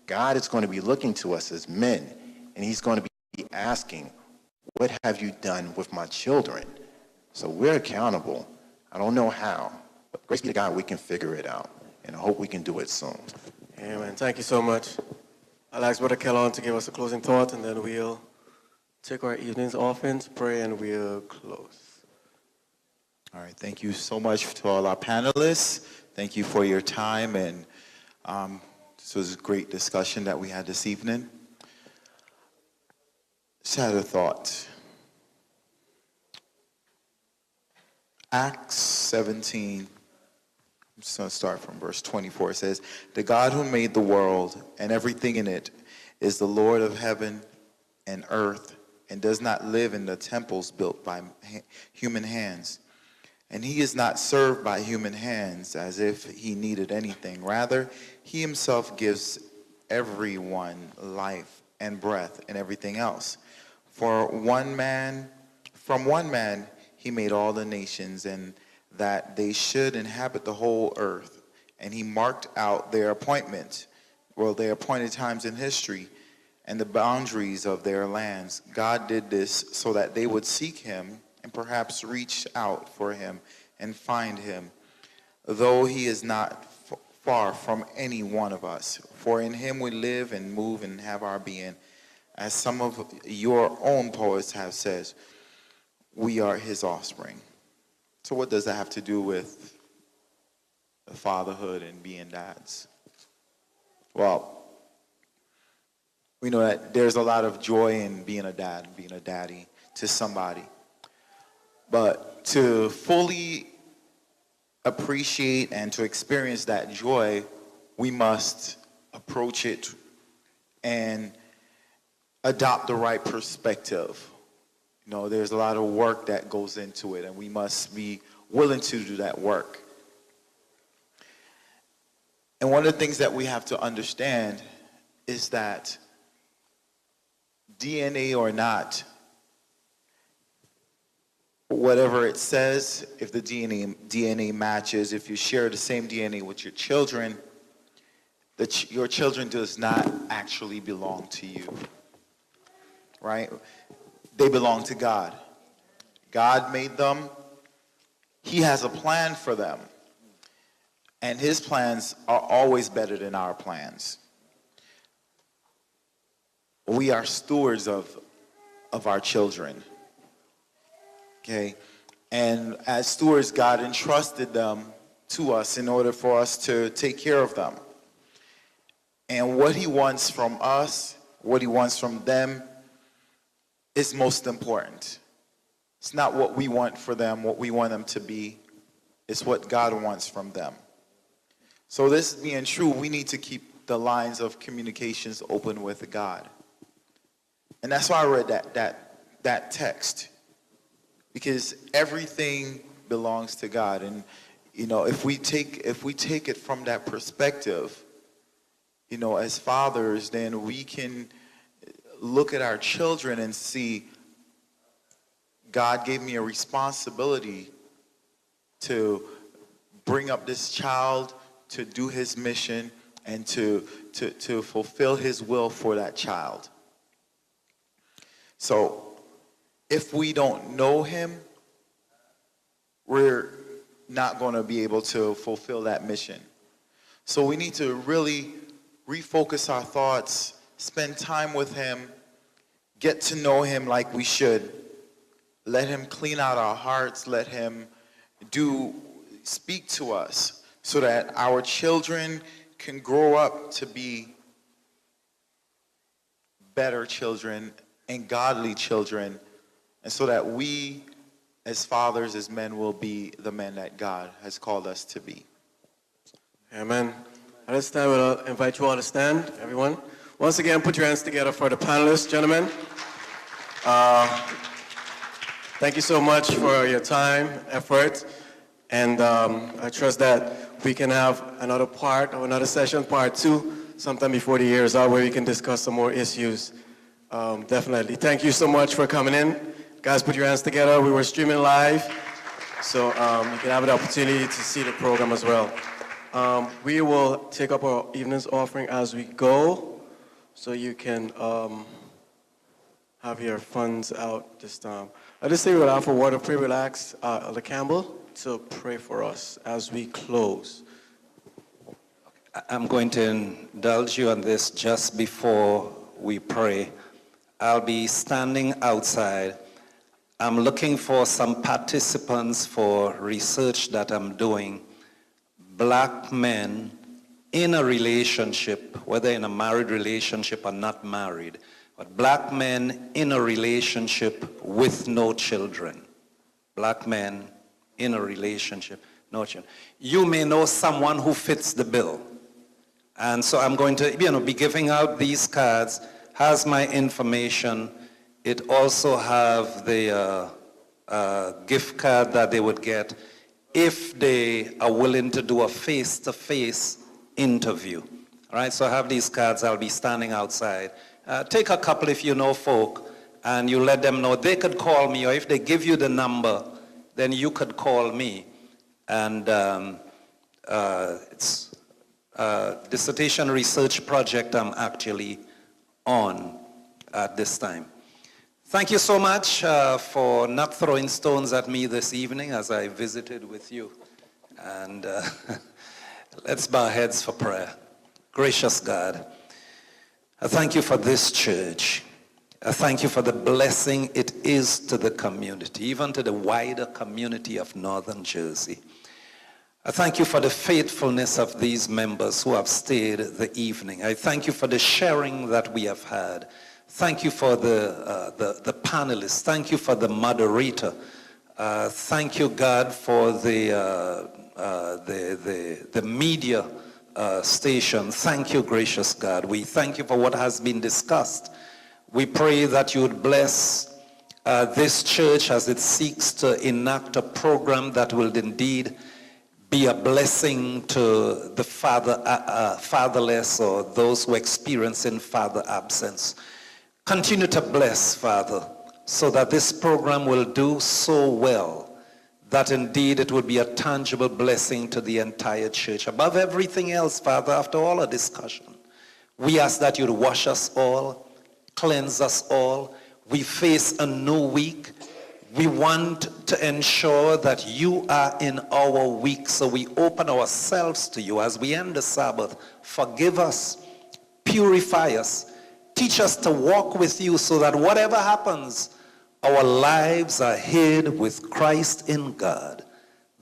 God is going to be looking to us as men, and he's going to be asking, what have you done with my children? So we're accountable. I don't know how, but grace be to God, we can figure it out. And I hope we can do it soon. Amen. Thank you so much. I'll ask Brother Kellon to give us a closing thought, and then we'll take our evening's offense, pray, and we'll close. All right. Thank you so much to all our panelists. Thank you for your time. And this was a great discussion that we had this evening. Just had a thought. Acts 17, I'm just going to start from verse 24. It says, "The God who made the world and everything in it is the Lord of heaven and earth and does not live in the temples built by human hands. And he is not served by human hands as if he needed anything. Rather, he himself gives everyone life and breath and everything else. From one man, he made all the nations, and that they should inhabit the whole earth. And he marked out their appointed times in history and the boundaries of their lands. God did this so that they would seek him and perhaps reach out for him and find him, though he is not far from any one of us. For in him we live and move and have our being. As some of your own poets have said, we are his offspring." So what does that have to do with the fatherhood and being dads? Well, we know that there's a lot of joy in being a dad and being a daddy. to somebody. But to fully appreciate and to experience that joy, we must approach it and adopt the right perspective. You know, there's a lot of work that goes into it, and we must be willing to do that work. And one of the things that we have to understand is that DNA or not, whatever it says, if the DNA matches, if you share the same DNA with your children, your children does not actually belong to you, right? They belong to God. God made them. He has a plan for them. And his plans are always better than our plans. We are stewards of our children. Okay? And as stewards, God entrusted them to us in order for us to take care of them. And what he wants from us, what he wants from them, is most important. It's not what we want for them, what we want them to be. It's what God wants from them. So this being true, we need to keep the lines of communications open with God. And that's why I read that text. Because everything belongs to God. And, you know, if we take it from that perspective, you know, as fathers, then we can look at our children and see, God gave me a responsibility to bring up this child, to do his mission, and to fulfill his will for that child. So if we don't know him, we're not going to be able to fulfill that mission. So we need to really refocus our thoughts, spend time with him, get to know him like we should. Let him clean out our hearts. Let him speak to us so that our children can grow up to be better children and godly children, and so that we as fathers, as men, will be the men that God has called us to be. Amen. At this time, we'll invite you all to stand, everyone. Once again, put your hands together for the panelists, gentlemen. Thank you so much for your time, effort, and I trust that we can have another part or another session, part 2, sometime before the year is out, where we can discuss some more issues. Definitely. Thank you so much for coming in. Guys, put your hands together. We were streaming live, so you can have the opportunity to see the program as well. We will take up our evening's offering as we go, so you can have your funds out this time. I just say we'll have a word of prayer. We'll ask Elder Campbell to pray for us as we close. I'm going to indulge you on this just before we pray. I'll be standing outside. I'm looking for some participants for research that I'm doing. Black men in a relationship, whether in a married relationship or not married, but black men in a relationship with no children. Black men in a relationship, no children. You may know someone who fits the bill. And so I'm going to, be giving out these cards. Has my information. It also have the gift card that they would get if they are willing to do a face-to-face interview. All right, so I have these cards. I'll be standing outside. Take a couple if you know folk, and you let them know. They could call me, or if they give you the number, then you could call me. And it's a dissertation research project I'm actually on at this time. Thank you so much for not throwing stones at me this evening as I visited with you. And let's bow our heads for prayer. Gracious God, I thank you for this church. I thank you for the blessing it is to the community, even to the wider community of Northern Jersey. I thank you for the faithfulness of these members who have stayed the evening. I thank you for the sharing that we have had. Thank you for the panelists. Thank you for the moderator. Thank you, God, for the media station. Thank you, gracious God. We thank you for what has been discussed. We pray that you would bless this church as it seeks to enact a program that will indeed be a blessing to the fatherless or those who experience in father absence. Continue to bless, Father, so that this program will do so well that indeed it will be a tangible blessing to the entire church. Above everything else, Father, after all our discussion, we ask that you'd wash us all, cleanse us all. We face a new week. We want to ensure that you are in our week, so we open ourselves to you as we end the Sabbath. Forgive us, purify us, teach us to walk with you so that whatever happens, our lives are hid with Christ in God.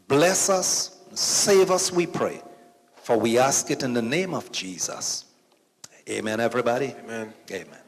Bless us, save us, we pray, for we ask it in the name of Jesus. Amen, everybody. Amen. Amen.